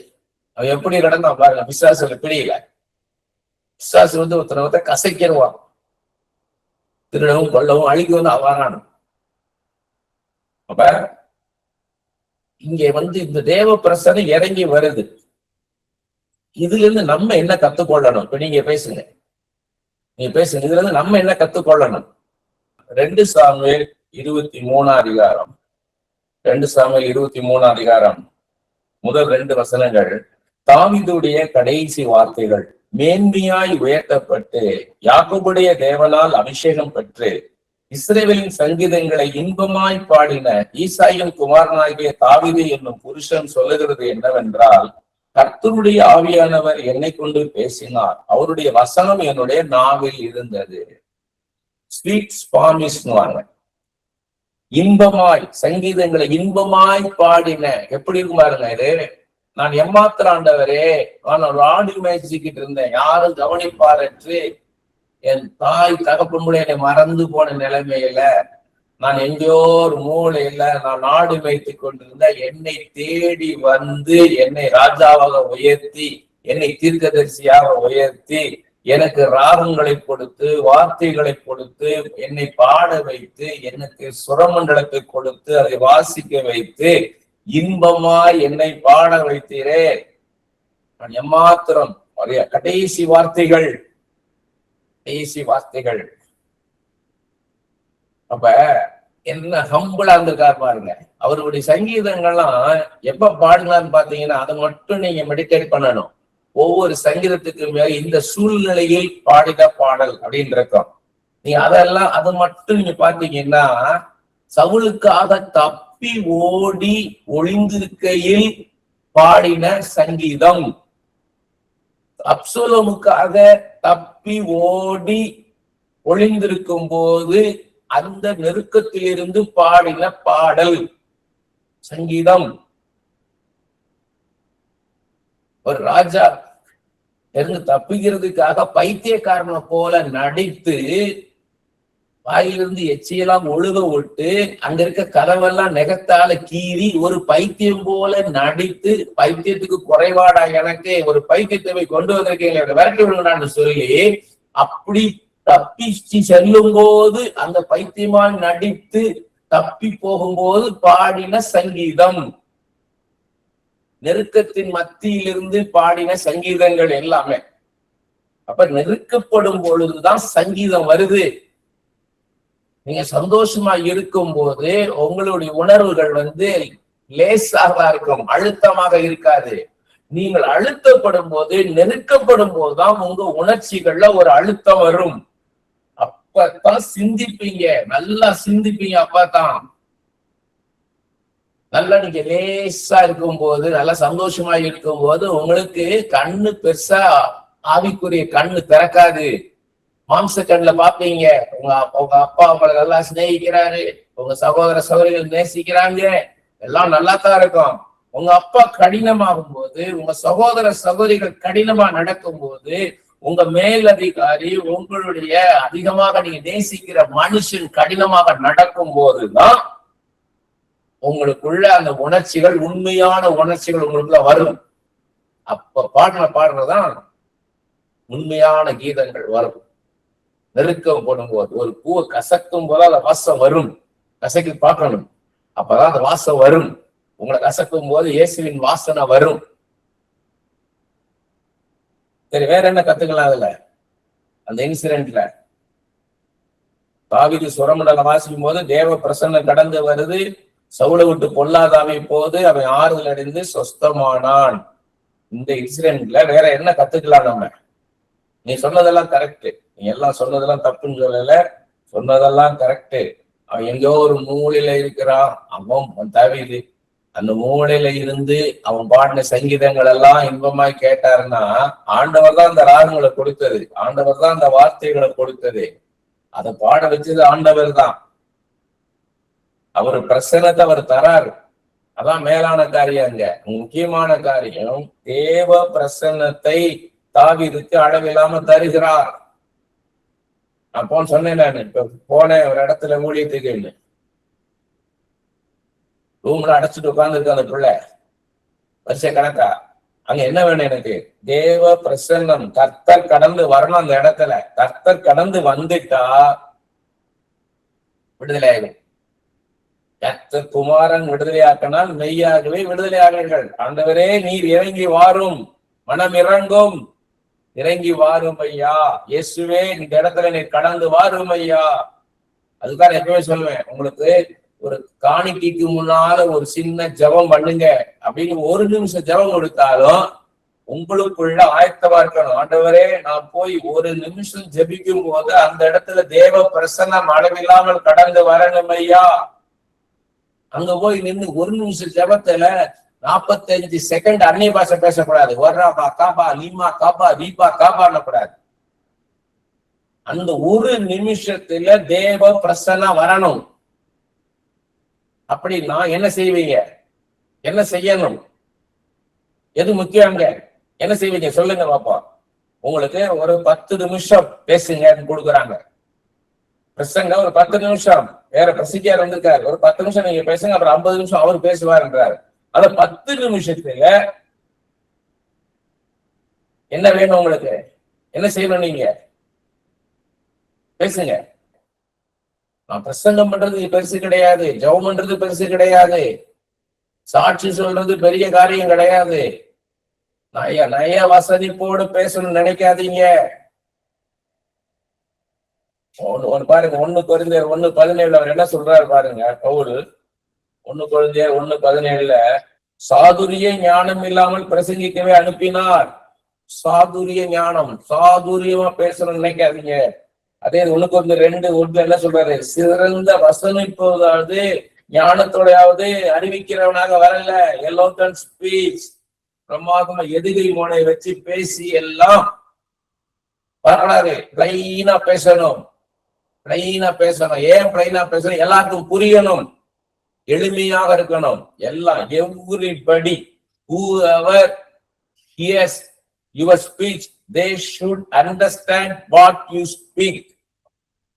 அவன் எப்படி நடந்தான் பாருங்க. பிசாசுல பிடியில பிசாசு வந்து ஒருத்தனை கசக்கிடுவான். திருடவும் கொள்ளவும் அழிக்கவும் அவாரான். அப்ப இங்க வந்து இந்த தேவ பிரசனை இறங்கி வருது. இதுல இருந்து நம்ம என்ன கத்துக்கொள்ளணும்? இப்ப நீங்க பேசுங்க. இதுல இருந்து நம்ம என்ன கத்துக்கொள்ளணும்? 2 சாமுவேல் 23 அதிகாரம், 2 சாமுவேல் 23 அதிகாரம் முதல் 2 வசனங்கள். தாவீதுடைய கடைசி வார்த்தைகள். மேன்மையாய் உயர்த்தப்பட்டு யாக்கோபுடைய தேவனால் அபிஷேகம் பெற்று இஸ்ரவேலின் சங்கீதங்களை இன்பமாய் பாடின ஈசாயின் குமாரனாகிய தாவீது என்னும் புருஷன் சொல்லுகிறது என்னவென்றால், கர்த்தருடைய ஆவியானவர் என்னை கொண்டு பேசினார், அவருடைய வசனம் என்னுடைய நாவில் இருந்தது. ஸ்வீட் ஸ்பாமிஸ்னுவாங்க. இன்பமாய் சங்கீதங்களை இன்பமாய் பாடின. எப்படி இருக்கும் பாருங்க இது. நான் எம்மாத்திர ஆண்டவரே, நான் ஒரு ஆடு மேய்ச்சிக்கிட்டு இருந்தேன், யாரும் கவனிப்பாரற்று என் தாய் தகப்பன் கூட என்னை மறந்து போன நிலைமையில நான் எங்கேயோ ஒரு மூலையில நான் நாடு மேய்த்து கொண்டிருந்த என்னை தேடி வந்து என்னை ராஜாவாக உயர்த்தி, என்னை தீர்க்கதரிசியாக உயர்த்தி, எனக்கு ராகங்களை கொடுத்து வார்த்தைகளை கொடுத்து என்னை பாட வைத்து எனக்கு சுரமண்டலத்தை கொடுத்து அதை வாசிக்க வைத்து இன்பமாய் என்னை பாட வைத்தீரே. நான் எம்மாத்திரம் கடைசி வார்த்தைகள். அப்ப என்ன ஹம்பிளா இருந்திருக்காரு பாருங்க. அவருடைய சங்கீதங்கள்லாம் எப்ப பாடுங்களான்னு பாத்தீங்கன்னா அதை மட்டும் நீங்க மெடிடேட் பண்ணணும். ஒவ்வொரு சங்கீதத்துக்கு மேல இந்த சூழ்நிலையில் பாடின பாடல் அப்படின்னு இருக்கும். நீங்க அதெல்லாம் அதை மட்டும் நீங்க பாத்தீங்கன்னா, சவுலுக்காக தப்பி ஓடி ஒளிந்திருக்கையில் பாடின சங்கீதம், அப்சலோமுக்காக தப்பி ஓடி ஒளிந்திருக்கும் போது அந்த நெருக்கத்திலிருந்து பாடின பாடல் சங்கீதம். ஒரு ராஜா இருந்து தப்பிக்கிறதுக்காக பைத்தியக்காரனை போல நடித்து வாயிலிருந்து எச்சியெல்லாம் ஒழுக விட்டு அங்க இருக்க கதவெல்லாம் நெகத்தால கீறி ஒரு பைத்தியம் போல நடித்து, பைத்தியத்துக்கு குறைபாடா எனக்கு ஒரு பைத்தியத்தை கொண்டு வந்திருக்கீங்க விரட்டி விடுங்கடான்னு சொல்லி அப்படி தப்பிச்சு செல்லும் போது அந்த பைத்தியமாய் நடித்து தப்பி போகும்போது பாடின சங்கீதம், நெருக்கத்தின் மத்தியிலிருந்து பாடின சங்கீதங்கள் எல்லாமே. அப்ப நெருக்கப்படும் பொழுதுதான் சங்கீதம் வருது. நீங்க சந்தோஷமா இருக்கும் போது உங்களுடைய உணர்வுகள் லேசாக இருக்கும், அழுத்தமாக இருக்காது. நீங்கள் அழுத்தப்படும் போது, நெருக்கப்படும் போதுதான் உங்க உணர்ச்சிகள்ல ஒரு அழுத்தம் வரும். அப்பதான் சிந்திப்பீங்க, நல்லா சிந்திப்பீங்க. அப்பதான் நல்லா நீங்க லேசா இருக்கும் போது, நல்லா சந்தோஷமா இருக்கும் போது உங்களுக்கு கண்ணு பெருசா ஆவிக்குரிய கண்ணு திறக்காது. மாம்ச கண்ணுல பாப்பீங்க, உங்க அப்பா உங்களை நல்லா சிநேகிக்கிறாரு, உங்க சகோதர சகோதரிகள் நேசிக்கிறாங்க, எல்லாம் நல்லா தான் இருக்கும். உங்க அப்பா கடினமாகும் போது, உங்க சகோதர சகோதரிகள் கடினமா நடக்கும் போது, உங்க மேலதிகாரி உங்களுடைய அதிகமாக நீங்க நேசிக்கிற மனுஷன் கடினமாக நடக்கும் போதுதான் உங்களுக்குள்ள அந்த உணர்ச்சிகள், உண்மையான உணர்ச்சிகள் உங்களுக்குள்ள வரும். அப்ப பாடுறதான் உண்மையான கீதங்கள் வரும். நெருக்கம் போடும்போது, ஒரு பூவை கசக்கும் போது அந்த வாசம் வரும். கசக்கி பார்க்கணும், அப்பதான் அந்த வாசம் வரும். உங்களை கசக்கும் போது இயேசுவின் வாசனை வரும். சரி, வேற என்ன கத்துக்கலாம் அதுல? அந்த இன்சிடென்ட்ல தாவீது சுரமண்டலம் வாசிக்கும் போது தேவ பிரசன்னம் கடந்து வருது, சவுலை விட்டு பொல்லாதாமை போது அவன் ஆறுதல் அடைந்து சொஸ்தமானான். இந்த இன்சிடென்ட்ல வேற என்ன கத்துக்கலாம் நம்ம? நீ சொன்னதெல்லாம் கரெக்ட், நீ எல்லாம் சொன்னதெல்லாம் தப்புன்னு சொல்லல, சொன்னதெல்லாம் கரெக்ட். அவன் எங்கோ ஒரு மூலையில இருக்கிறான், அவன் தாவீது அந்த மூலையில இருந்து அவன் பாடின சங்கீதங்கள் எல்லாம் இன்பமாய் கேட்டாருன்னா, ஆண்டவர் தான் அந்த ராகங்களை கொடுத்தது, ஆண்டவர் தான் அந்த வார்த்தைகளை கொடுத்தது, அதை பாட வச்சது ஆண்டவர் தான். அவர் பிரசன்னத்தை அவர் தராரு, அதான் மேலான காரியம். அங்க முக்கியமான காரியம், தேவ பிரசன்னத்தை தாவீதுக்கு அளவில்லாம தருகிறார். நான் சொன்னேன், நான் இப்ப போனேன் ஒரு இடத்துல ஊழியத்துக்கு, ரூம்ல அடைச்சிட்டு உட்கார்ந்து இருக்கு அந்த பிள்ளை, வருஷ கணக்கா. அங்க என்ன வேணும் எனக்கு? தேவ பிரசன்னம், கர்த்தர் கடந்து வரணும் அந்த இடத்துல. கர்த்தர் கடந்து வந்துட்டா விடுதலை ஆகும். கர்த்தர் குமாரன் விடுதலையாக்கினால் மெய்யாகவே விடுதலை ஆகுங்கள். ஆண்டவரே நீர் இறங்கி வாரும், மனம் இறங்கும், இறங்கி வாரும் ஐயா. இயேசுவே இந்த இடத்துல நீர் கடந்து வாரும் ஐயா. அதுதான் எப்பவுமே சொல்லுவேன், உங்களுக்கு ஒரு காணிக்கைக்கு முன்னால ஒரு சின்ன ஜபம் பண்ணுங்க அப்படின்னு 1 நிமிஷம் ஜபம் கொடுத்தாலும் உங்களுக்குள்ள ஆயத்தமா இருக்கணும். ஆண்டவரே நான் போய் 1 நிமிஷம் ஜபிக்கும் போது அந்த இடத்துல தேவ பிரசன்னம் அளவில்லாமல் கடந்து வரணும் ஐயா. அங்க போய் நின்று 1 நிமிஷம் ஜபத்துல 45 செகண்ட் அந்நிய பாஷை பேசக்கூடாது. வர்றாபா காபா லீமா காபா ரீபா காபான்னு கூடாது. அந்த 1 நிமிஷத்துல தேவ பிரசன்னம் வரணும். அப்படின்னா என்ன செய்வீங்க? என்ன செய்யணும்? எது முக்கியங்க? என்ன செய்வீங்க சொல்லுங்க பாப்பா. உங்களுக்கு ஒரு 10 நிமிஷம் பேசுங்க கொடுக்குறாங்க பிரசங்க, ஒரு 10 நிமிஷம். வேற பிரசிக்கார் வந்திருக்காரு, ஒரு 10 நிமிஷம் நீங்க பேசுங்க, அப்புறம் 50 நிமிஷம் அவர் பேசுவாருன்றாரு. அந்த 10 நிமிஷத்துல என்ன வேணும் உங்களுக்கு? என்ன செய்யணும்? நீங்க பேசுங்க. நான் பிரசங்கம் பண்றது பெருசு கிடையாது, ஜெபம் பண்றது பெருசு கிடையாது, சாட்சி சொல்றது பெரிய காரியம் கிடையாது. நய வசதி போடு பேசணும்னு நினைக்காதீங்க. ஒன்னு பாருங்க, 1 கொரிந்தியர் 1:17 அவர் என்ன சொல்றாரு பாருங்க. பவுல் 1 கொரிந்தியர் 1:17 சாதுரிய ஞானம் இல்லாமல் பிரசங்கிக்கவே அனுப்பினார். சாதுரிய ஞானம், சாதுரியமா பேசணும்னு நினைக்காதீங்க. அதே 1 கொரிந்தியர் 2:1 என்ன சொல்றாரு? சிறந்த வசனிப்போதாவது ஞானத்தோடையாவது அறிவிக்கிறவனாக வரல. எலோகன் ஸ்பீச், பிரமாதமா எதுகை மோனை வச்சு பேசி எல்லாம் வரலாறு. பிளைனா பேசணும், பிளைனா பேசணும். ஏன் பிளைனா பேசணும்? எல்லாருக்கும் புரியணும், எளிமையாக இருக்கணும். எல்லாம் everybody whoever hears your speech, they should understand what you speak.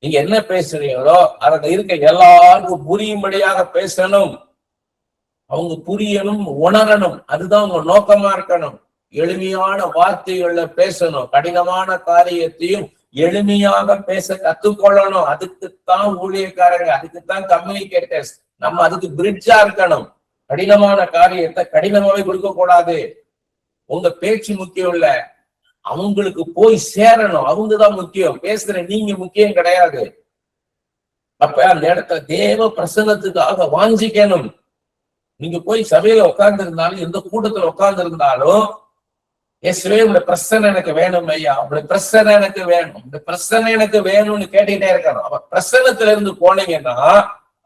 நீங்க என்ன பேசுறீங்களோ அதுல இருக்க எல்லாருக்கும் புரியும்படியாக பேசணும். அவங்க புரியணும், உணரணும். அதுதான் உங்க நோக்கமா இருக்கணும். எளிமையான வார்த்தைகள்ல பேசணும். கடினமான காரியத்தையும் எளிமையாக பேச கத்துக்கொள்ளணும். அதுக்குத்தான் ஊழியக்காரங்க, அதுக்குத்தான் கம்யூனிகேட்டர்ஸ். நம்ம அதுக்கு பிரிட்ஜா இருக்கணும். கடினமான காரியத்தை கடினமாவே கொடுக்க கூடாது. உங்க பேச்சு முக்கியம் இல்ல, அவங்களுக்கு போய் சேரணும். அவங்கதான் முக்கியம். பேசுற நீங்க முக்கியம் கிடையாது. அப்ப அந்த இடத்துல தேவ பிரசன்னத்துக்காக வாஞ்சிக்கணும். நீங்க போய் சபையில உட்கார்ந்து இருந்தாலும், எந்த கூட்டத்துல உட்கார்ந்து இருந்தாலும், இயேசுவே உங்க பிரசன்னம் எனக்கு வேணும் ஐயா, உங்களுடைய பிரசன்னம் எனக்கு வேணும், இந்த பிரசன்னம் எனக்கு வேணும்னு கேட்டுக்கிட்டே இருக்கணும். அப்ப பிரசன்னத்துல இருந்து போனீங்கன்னா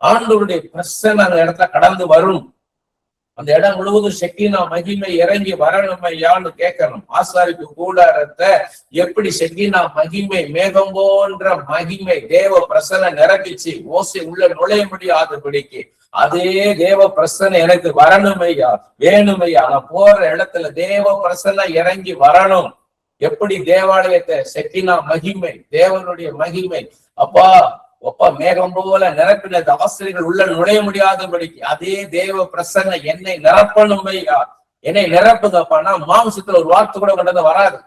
ஆண்டவருடைய பிரசன்னம் அந்த இடத்துல கடந்து வரும். அந்த இடம் முழுவதும் ஷெக்கினா மகிமை இறங்கி வரணும் ஐயான்னு கேட்கணும். ஆசாரிப்பு கூடாரத்தை எப்படி ஷெக்கினா மகிமை, மேகம் போன்ற மகிமை தேவ பிரசன்னம் நிரப்பிச்சு ஓசை உள்ள நுழைய முடியாதபடிக்கு, அதே தேவ பிரசன்னம் எனக்கு வரணும் ஐயா, வேணும் ஐயா. நான் போற இடத்துல தேவ பிரசன்னம் இறங்கி வரணும். எப்படி தேவாலயத்தை ஷெக்கினா மகிமை, தேவனுடைய மகிமை அப்பா மேகம் போல நிரப்பினது ஆசிரியர்கள் உள்ள நுழைய முடியாதபடிக்கு, அதே தேவ பிரசன்னம் என்னை நிரப்பணும் ஐயா, என்னை நிரப்புங்கப்பானா மாம்சத்துல ஒரு வார்த்தை கூட கொண்டது வராது.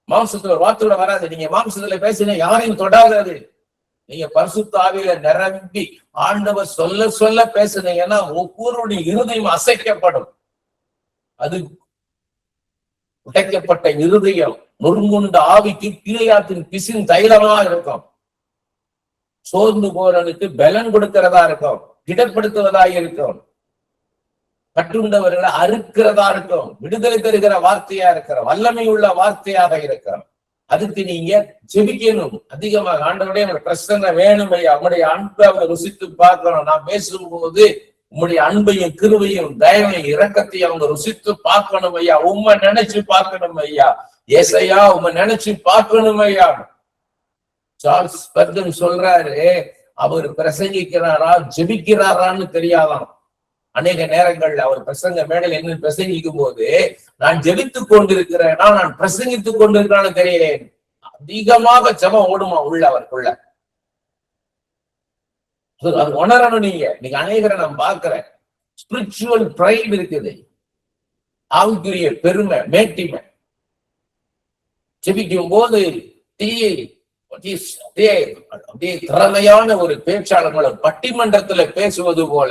மாம்சத்துல ஒரு வார்த்தை கூட வராது. நீங்க மாம்சத்துல பேசினா யாரையும் தொடாது. நீங்க பரிசுத்த ஆவியில நிரம்பி ஆண்டவர் சொல்ல சொல்ல பேசுனீங்கன்னா ஒவ்வொருடைய இருதயம் அசைக்கப்படும். அது உடைக்கப்பட்ட இருதயம் நொறுங்குண்ட ஆவிக்கு கீழையாத்தின் பிசின் தைலமா இருக்கும். சோர்ந்து போறனுக்கு பலன் கொடுக்கிறதா இருக்கும், திடப்படுத்துவதா இருக்கும், கட்டுண்டவர்களை அறுக்கிறதா இருக்கும், விடுதலை தருகிற வார்த்தையா இருக்கிற, வல்லமை உள்ள வார்த்தையாக இருக்கும். அதுக்கு நீங்க ஜெபிக்கணும். அதிகமாக ஆண்டவருடைய பிரசன்னம் வேணும் ஐயா, உங்களுடைய அன்பை அவங்க ருசித்து பார்க்கணும். நான் பேசும்போது உங்களுடைய அன்பையும் கிருபையும் தயவையும் இரக்கத்தையும் அவங்க ருசித்து பார்க்கணும் ஐயா, உண்மை நினைச்சு பார்க்கணும் ஐயா, ஏசையா உண்மை நினைச்சு பார்க்கணும் ஐயா. சார்ல்ஸ் ஸ்பர்ஜன் சொல்றாரு, அவர் பிரசங்கிக்கிறாரா ஜெபிக்கிறாரான்னு தெரியாதாம். அநேக நேரங்கள்ல அவர் பிரசங்க மேடையில் என்ன பிரசங்கிக்கும் போது, நான் ஜெபித்துக் கொண்டிருக்கிறேன்னா நான் பிரசங்கித்துக் கொண்டிருக்கிறான்னு தெரியலேன். அதிகமாக ஜெபம் ஓடுமா உள்ள அவருக்குள்ள. அது உணரணும். நீங்க அநேகரை நான் பார்க்கிறேன், ஸ்பிரிச்சுவல் பிரைட் இருக்குது, ஆவிக்குரிய பெருமை, மேட்டிமை. ஜெபிக்கும் போது அப்படியே திறமையான ஒரு பேச்சாளர்களை பட்டிமன்றத்துல பேசுவது போல,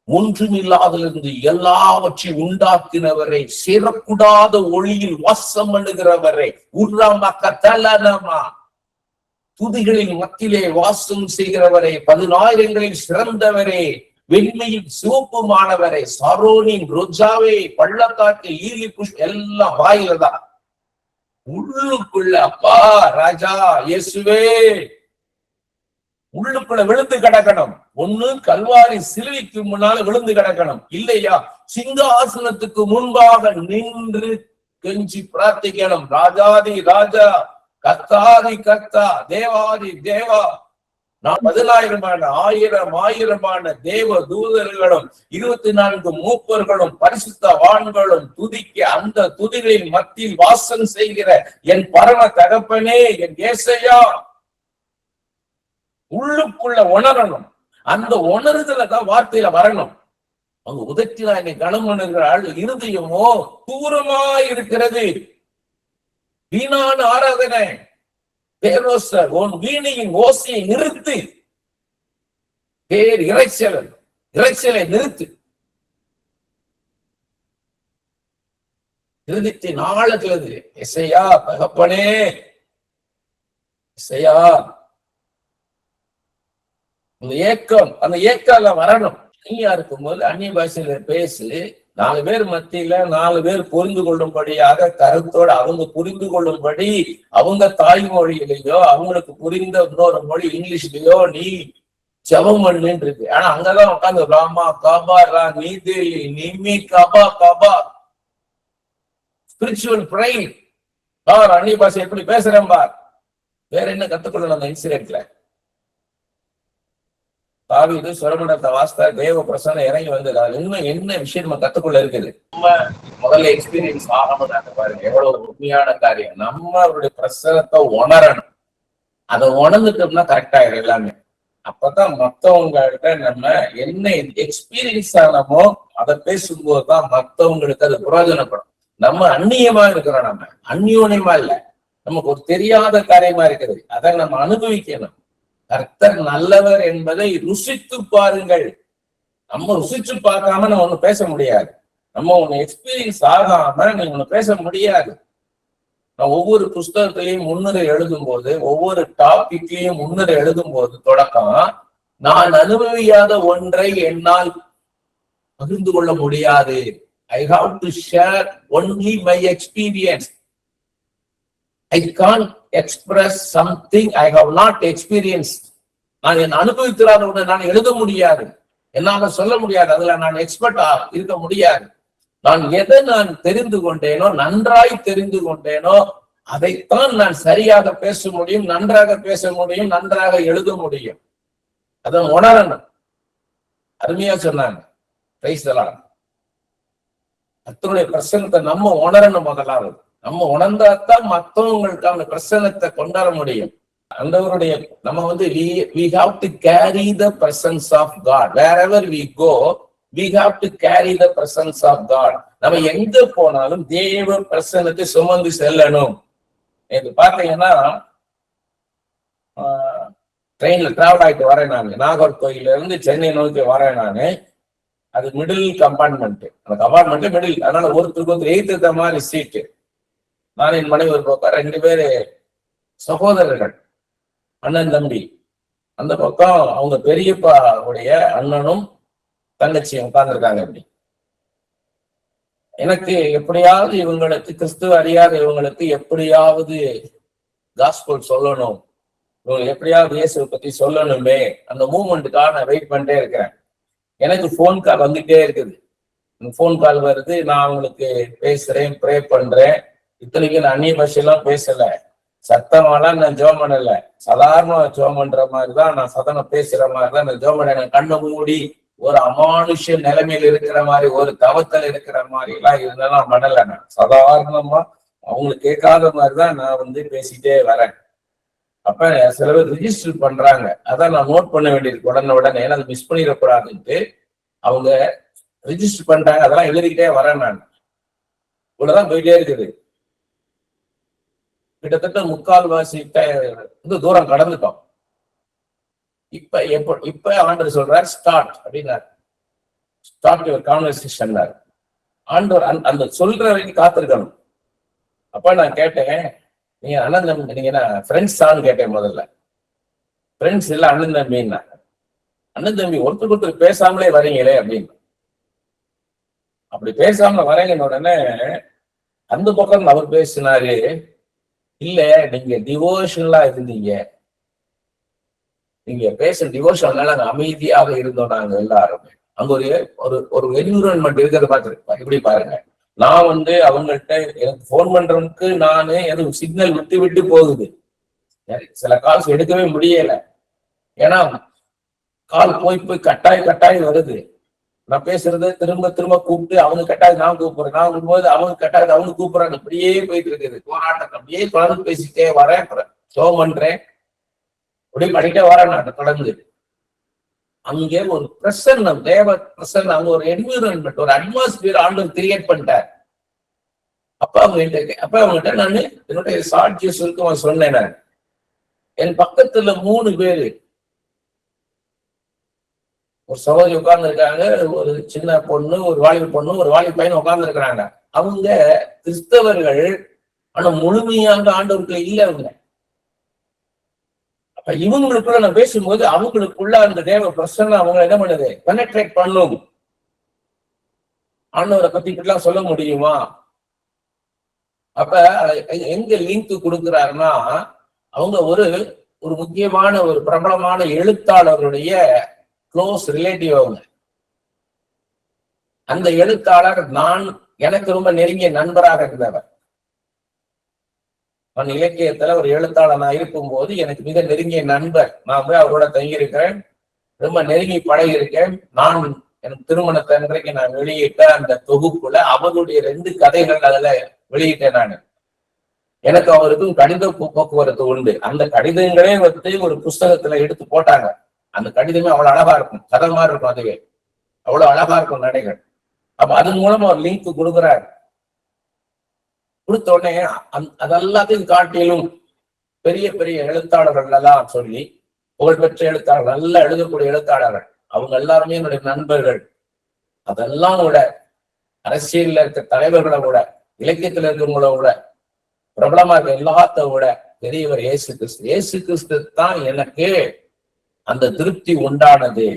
ஒன்றுமில்லாதிலிருந்து எல்லாவற்றையும் உண்டாக்கினவரை, சேரக்கூடாத ஒளியில் வாசம் பண்ணுகிறவரை, உர்ரமக்கதலனமா துதிகளின் மத்தியிலே வாசம் செய்கிறவரை, 10,000ங்களில் சிறந்தவரே, வெண்மையில் சிவப்புமானவரை, சாரோனின் ரோஜாவே, பள்ளத்தாக்கு ஈலி புஷ் எல்லாம் வாயில தான். உள்ளுக்குள்ள அப்பா ராஜா இயேசுவே உள்ளுக்குள்ள விழுந்து கிடக்கணும். ஒண்ணு கல்வாரி சிலுவைக்கு முன்னால விழுந்து கிடக்கணும், இல்லையா சிங்காசனத்துக்கு முன்பாக நின்று கெஞ்சி பிரார்த்திக்கணும். ராஜாதி ராஜா, கர்த்தாதி கர்த்தா, தேவாதி தேவா, நான் 10,000 ஆயிரமான தேவ தூதர்களும் 24 மூப்பர்களும் பரிசுத்தவான்களும் துதிக்க, அந்த துதிகளின் மத்தியில் வாசம் செய்கிற என் பரம தகப்பனே, என் ஏசையா, உள்ளுக்குள்ள உணரணும். அந்த உணர்தல தான் வார்த்தையில வரணும். அவங்க உதட்டில என்னை கனம் பண்ணுகிறாள், இருதயமோ தூரமா இருக்கிறது. வீணான ஆராதனை, பேரோசர் உன் வீணையின் ஓசையை நிறுத்து, பேர் இறைச்சலை நிறுத்து. இருதயத்தின் ஆழத்திலது இசையா தகப்பனே, இசையா அந்த ஏக்கம் வரணும். நீயா இருக்கும்போது அந்நிய பாஷையில பேசு, 4 பேர் மத்தியில 4 பேர் புரிந்து கொள்ளும்படியாக கருத்தோடு அவங்க புரிந்து கொள்ளும்படி அவங்க தாய்மொழியிலேயோ அவங்களுக்கு புரிந்த இன்னொரு மொழி இங்கிலீஷ்லயோ நீ ஜெபம் பண்ணுன்னு இருக்கு. ஆனா அங்கதான் உட்காந்து ராமா காபா ரா நீதி நிமி கபா கபா ஸ்பிரிச்சுவல் பிரைட். பார் அந்நிய பாஷை எப்படி பேசுறேன் பார். வேற என்ன கத்துக்கொள்ளணும் அந்த இன்சிடென்ட்ல? தாவீது சுரமண்டலத்தை வாசித்தா தேவ பிரசன்னம் இறங்கி வந்தது. அது இன்னும் என்ன விஷயம் நம்ம கத்துக்குள்ள இருக்குது. நம்ம முதல்ல எக்ஸ்பீரியன்ஸ் ஆகணும். பாருங்க எவ்வளவு உண்மையான காரியம். நம்ம அவருடைய பிரசனத்தை உணரணும். அதை உணர்ந்துட்டோம்னா கரெக்ட் ஆயிடும் எல்லாமே. அப்பதான் மத்தவங்கள்ட்ட நம்ம என்ன எக்ஸ்பீரியன்ஸ் ஆனமோ அதை பேசும்போதுதான் மத்தவங்களுக்கு அது பிரயோஜனப்படும். நம்ம அந்நியமா இருக்கிறோம், நம்ம அந்யோன்யமா இல்ல, நமக்கு ஒரு தெரியாத காரியமா இருக்குது. அதை நம்ம அனுபவிக்கணும். கர்த்தர் நல்லவர் என்பதை ருசித்து பாருங்கள். நம்ம ருசிச்சு பார்க்காம நம்ம ஒண்ணு பேச முடியாது. நம்ம ஒண்ணு எக்ஸ்பீரியன்ஸ் ஆகாம நீங்க ஒண்ணு பேச முடியாது. நான் ஒவ்வொரு புஸ்தகத்திலையும் முன்னுரை எழுதும் போது, ஒவ்வொரு டாபிக்லையும் முன்னுரை எழுதும் போது தொடக்கம், நான் அனுபவியாத ஒன்றை என்னால் பகிர்ந்து கொள்ள முடியாது. I have to share only my experience. I can't express something I have not experienced. நான் என் அனுபவித்திராத ஒன்றை நான் எழுத முடியாது, என்னால சொல்ல முடியாது, அதுல நான் எக்ஸ்பர்ட்டா இருக்க முடியாது. நான் எதை நான் தெரிந்து கொண்டேனோ, நன்றாய் தெரிந்து கொண்டேனோ, அதைத்தான் நான் சரியாக பேச முடியும், நன்றாக பேச முடியும், நன்றாக எழுத முடியும். அதை உணரணும். அருமையா சொன்னாங்க. கர்த்தருடைய பிரசன்னத்தை நம்ம உணரணும். முதலாவது நம்ம உணர்ந்தாதான் மற்றவங்களுக்கான பிரசன்னத்தை கொண்டாட முடியும். ஆண்டவருடைய நம்ம வந்து we have to carry the presence of God wherever we go. We have to carry the presence of God. நம்ம எங்க போனாலும் தேவ பிரசன்னத்தை சுமந்து செல்லணும். இது பாத்தீங்கன்னா ட்ரெயின்ல டிராவல் ஆயிட்டு வரேன் நானு. நாகர்கோயில இருந்து சென்னை நோக்கி வரேன் நானு. அது மிடில் கம்பார்ட்மெண்ட். அந்த கம்பார்ட்மெண்ட் மிடில், அதனால ஒருத்தருக்கு எய்த்த மாதிரி சீட்டு. நான் என் மனைவி ஒரு பக்கம், 2 பேரு சகோதரர்கள், அண்ணன் தம்பி. அந்த பக்கம் அவங்க பெரியப்பா உடைய அண்ணனும் தங்கச்சியும் உட்கார்ந்துருக்காங்க. அப்படி எனக்கு எப்படியாவது இவங்களுக்கு, கிறிஸ்துவ அறியாத இவங்களுக்கு எப்படியாவது காஸ்பல் சொல்லணும், இவங்க எப்படியாவது இயேசுவை பத்தி சொல்லணுமே, அந்த மூமெண்ட்டுக்காக நான் வெயிட் பண்ணிட்டே இருக்கிறேன். எனக்கு போன் கால் வந்துட்டே இருக்குது. போன் கால் வருது, நான் அவங்களுக்கு பேசுறேன், ப்ரே பண்றேன். இத்தனைக்கு நான் அந்நிய பாஷையெல்லாம் பேசல, சத்தமாலாம் நான் ஜெபம் பண்ணல, சாதாரண ஜெபம் பண்ற மாதிரிதான், நான் சதனம் பேசுற மாதிரிதான் நான் ஜெபம் பண்ணேன். கண்ணை மூடி ஒரு அமானுஷ நிலைமையில இருக்கிற மாதிரி, ஒரு தவத்தில் இருக்கிற மாதிரி எல்லாம் இருந்தெல்லாம் பண்ணல. நான் சாதாரணமா அவங்களுக்கு கேட்காத மாதிரிதான் நான் வந்து பேசிட்டே வரேன். அப்ப சில பேர் ரிஜிஸ்டர் பண்றாங்க, அதான் நான் நோட் பண்ண வேண்டியிருக்கு உடனே, ஏன்னா அதை மிஸ் பண்ணிடக்கூடாதுன்ட்டு அவங்க ரிஜிஸ்டர் பண்றாங்க. அதெல்லாம் எழுதிக்கிட்டே வரேன் நான். இவ்வளவுதான் போயிட்டே இருக்குது. கிட்டத்தட்ட 3/4 தூரம் கடந்துட்டோம். இப்ப ஆண்டவர் சொல்றாரு ஸ்டார்ட் அப்படின்னாரு. Start your conversation. ஆண்டவர் அந்த சொல்ற வரைக்கும் காத்திருக்கணும். அப்ப நான் கேட்டேன், நீங்க அண்ணன் தம்பி, நீங்க என்ன ஃப்ரெண்ட்ஸ் தான் கேட்டேன். முதல்ல ஃப்ரெண்ட்ஸ் இல்ல அண்ணன் தம்பின்னா. அண்ணன் தம்பி ஒருத்தருக்கு பேசாமலே வரீங்களே அப்படின்னு. அப்படி பேசாமல வரீங்கன்னு உடனே அந்த பக்கம் அவர் பேசினாரு, இல்ல நீங்க டிவோஷனலா இருந்தீங்க, நீங்க பேசுற டிவோஷனால நாங்க அமைதியாக இருந்தோம். நாங்க எல்லாருமே அங்க ஒரு என்விரான்மெண்ட் இருக்கிறத பார்த்துருப்பேன். இப்படி பாருங்க, நான் வந்து அவங்கள்ட்ட எனக்கு போன் பண்றதுக்கு நானு எனக்கு சிக்னல் விட்டு விட்டு போகுது. சில கால்ஸ் எடுக்கவே முடியல, ஏன்னா கால் போய் கட்டாயம் வருது. நான் பேசுறது திரும்ப திரும்ப கூப்பிட்டு அவங்க கட்டாயம் நான் கூப்பிடுறேன், நான் கூப்பிடும்போது அவங்க கட்டாயம் அவங்க கூப்பிடுறாங்க. அப்படியே போயிட்டு இருக்குது போராட்டம். அப்படியே தொடர்ந்து பேசிட்டே வரேன், சோகம் பண்றேன், அப்படியே பண்ணிட்டே வரேன். நான் தொடர்ந்து அங்கே ஒரு பிரசன்னம், தேவ பிரசன்னம், அங்க ஒரு என்விரான்மெண்ட், ஒரு அட்மாஸ்பியர் ஆண்டவர் கிரியேட் பண்ணிட்டார். அப்ப அவங்ககிட்ட நான் என்னுடைய சாட்சியம் சுருக்கமா சொன்னேன். நான் என் பக்கத்துல 3 பேரு, ஒரு சகோதரி உட்கார்ந்து இருக்காங்க, ஒரு சின்ன பொண்ணு, ஒரு வாலிப பொண்ணு, ஒரு வாலிப பையன் உட்கார்ந்து இருக்கிறாங்க. அவங்க கிறிஸ்தவர்கள், ஆனா முழுமையாக ஆண்டவர்கள் இல்லை அவங்க. அப்ப இவங்களுக்குள்ள நான் பேசும்போது அவங்களுக்குள்ள அந்த தேவ பிரசன்னம் அவங்க என்ன பண்ணுது, பெனட்ரேட் பண்ணும். ஆண்டவரை பத்தி இப்படிலாம் சொல்ல முடியுமா? அப்ப எங்க லிங்க் கொடுக்குறாருன்னா, அவங்க ஒரு முக்கியமான ஒரு பிரபலமான எழுத்தாளருடைய க்ளோஸ் ரிலேட்டிவ். அவங்க அந்த எழுத்தாளர் எனக்கு ரொம்ப நெருங்கிய நண்பராக இருந்தவர். நான் இலக்கியத்துல ஒரு எழுத்தாளர் நான் இருக்கும்போது எனக்கு மிக நெருங்கிய நண்பர். நான் போய் அவரோட தங்கியிருக்கிறேன். ரொம்ப நெருங்கி பழகி இருக்கேன். நான் எனக்கு திருமணத்தன்றைக்கு நான் வெளியிட்ட அந்த தொகுப்புல அவருடைய 2 கதைகள் அதுல வெளியிட்டேன் நான். எனக்கு அவருக்கும் கடித போக்குவரத்து உண்டு. அந்த கடிதங்களே வந்து ஒரு புஸ்தகத்துல எடுத்து போட்டாங்க. அந்த கடிதமே அவ்வளவு அழகா இருக்கும், கதை மாதிரி இருக்கும். அதுவே அவ்வளவு அழகா இருக்கும் நடைகள். அப்ப அதன் மூலமா ஒரு லிங்க் கொடுக்குறாரு. கொடுத்த உடனே அதெல்லாத்தையும் காட்டிலும் பெரிய பெரிய எழுத்தாளர்கள் எல்லாம் சொல்லி, புகழ்பெற்ற எழுத்தாளர்கள், நல்லா எழுதக்கூடிய எழுத்தாளர்கள், அவங்க எல்லாருமே என்னுடைய நண்பர்கள். அதெல்லாம் விட அரசியல்ல இருக்க தலைவர்களை விட, இலக்கியத்துல இருக்கிறவங்கள விட, பிரபலமா இருக்க எல்லாத்த விட பெரியவர் இயேசு கிறிஸ்து. இயேசு கிறிஸ்து தான் எனக்கு அந்த திருப்தி உண்டானது.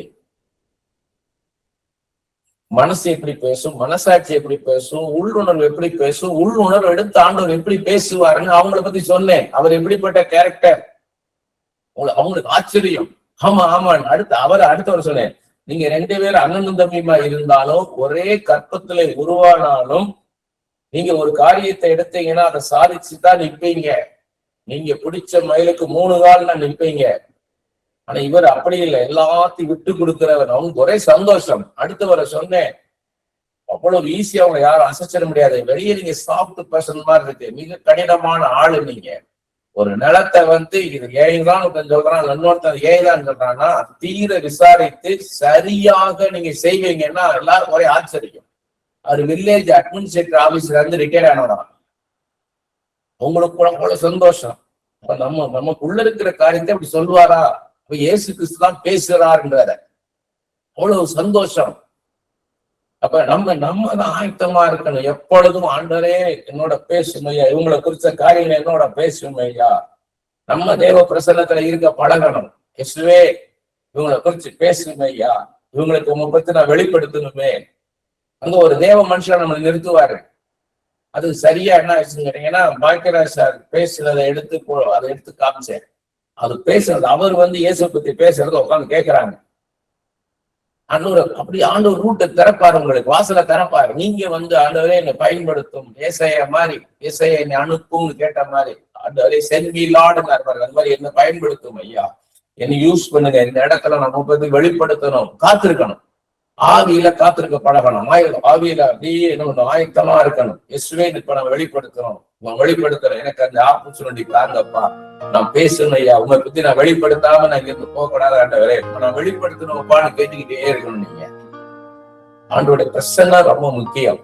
மனசு எப்படி பேசும், மனசாட்சி எப்படி பேசும், உள்ளுணர்வு எப்படி பேசும், உள்ளுணர்வு எடுத்து ஆண்டவர் எப்படி பேசுவாருன்னு அவங்கள பத்தி சொன்னேன். அவர் எப்படிப்பட்ட கேரக்டர், அவங்களுக்கு ஆச்சரியம். ஆமா ஆமான்னு அடுத்தவர் சொன்னேன். நீங்க 2 பேரும் அண்ணனும் தம்பியுமா இருந்தாலும், ஒரே கற்பத்துல உருவானாலும், நீங்க ஒரு காரியத்தை எடுத்தீங்கன்னா அதை சாதிச்சுதான் நிற்பீங்க. நீங்க பிடிச்ச மயிலுக்கு 3 கால்னா நிற்பீங்க. ஆனா இவர் அப்படி இல்லை, எல்லாத்தையும் விட்டு கொடுக்கிறவர். அவங்க ஒரே சந்தோஷம். அடுத்தவரை சொன்னேன், அவ்வளவு ஈஸியா அவங்க யாரும் அசைச்சிட முடியாது. வெளியே நீங்க சாஃப்ட் பர்சன் மாதிரி இருக்கு, மிக கடினமான ஆளு. நீங்க ஒரு நிலத்தை வந்து இது ஏழைதான் சொல்றான், இன்னொருத்தர் ஏழைதான் சொல்றான்னா, தீர விசாரித்து சரியாக நீங்க செய்வீங்கன்னா எல்லாரும் ஒரே ஆச்சரியம். அவர் வில்லேஜ் அட்மினிஸ்ட்ரேட்டிவ் ஆபீஸ்ல இருந்து ரிட்டையர் ஆனவரா. உங்களுக்கு கூட அவ்வளவு சந்தோஷம். நமக்குள்ள இருக்கிற காரியத்தை அப்படி சொல்லுவாரா? இயேசு கிறிஸ்து தான் பேசுறாருன்ற அவ்வளவு சந்தோஷம். அப்ப நம்ம தான் ஆயத்தமா இருக்கணும். எப்பொழுதும் ஆண்டவரே என்னோட பேசுமையா, இவங்களை குறிச்ச காரியங்கள் என்னோட பேசுமையா. நம்ம தேவ பிரசன்னத்துல இருக்க பழகணும். இயேசுவே இவங்களை குறிச்சு பேசுமையா, இவங்களுக்கு உங்க பத்தி நான் வெளிப்படுத்தணுமே. அங்க ஒரு தேவ மனுஷன் நம்ம நிறுத்துவாரு. அது சரியா என்ன ஆச்சுன்னு கேட்டீங்கன்னா, பாக்கியராஜ் சார் பேசுறதை எடுத்து காமிச்சேன். அது பேசுறது, அவர் வந்து இயேசு பத்தி பேசுறத உட்காந்து கேட்கிறாங்க. அப்படி ஆண்டவர் ரூட்டை திறப்பாரு, உங்களுக்கு வாசலை திறப்பாரு. நீங்க வந்து ஆண்டவரே என்னை பயன்படுத்தும், ஏசாயா மாதிரி, ஏசாயா என்னை அனுப்பும்னு கேட்ட மாதிரி, ஆண்டவரே சென்மிலாடுன்னு இருப்பாரு. அந்த மாதிரி என்னை பயன்படுத்தும் ஐயா, என்னை யூஸ் பண்ணுங்க. இந்த இடத்துல நம்ம பத்தி வெளிப்படுத்தணும். காத்திருக்கணும், ஆவியில காத்திருக்க பழகணும். ஆவியில அப்படியே என்ன ஆயத்தமா இருக்கணும். இயேசுவே இப்ப நம்ம வெளிப்படுத்துறோம், எனக்கு அந்த ஆப்பர்ச்சுனிட்டி தாங்கப்பா, நான் பேசணும் ஐயா, உங்களை பத்தி நான் வெளிப்படுத்தாம நான் இங்க இருந்து போக கூடாது ஆண்டவரே, நான் வெளிப்படுத்தணும்ப்பான்னு கேட்டுக்கிட்டே இருக்கணும். நீங்க ஆண்டோட பிரசன்னம் ரொம்ப முக்கியம்.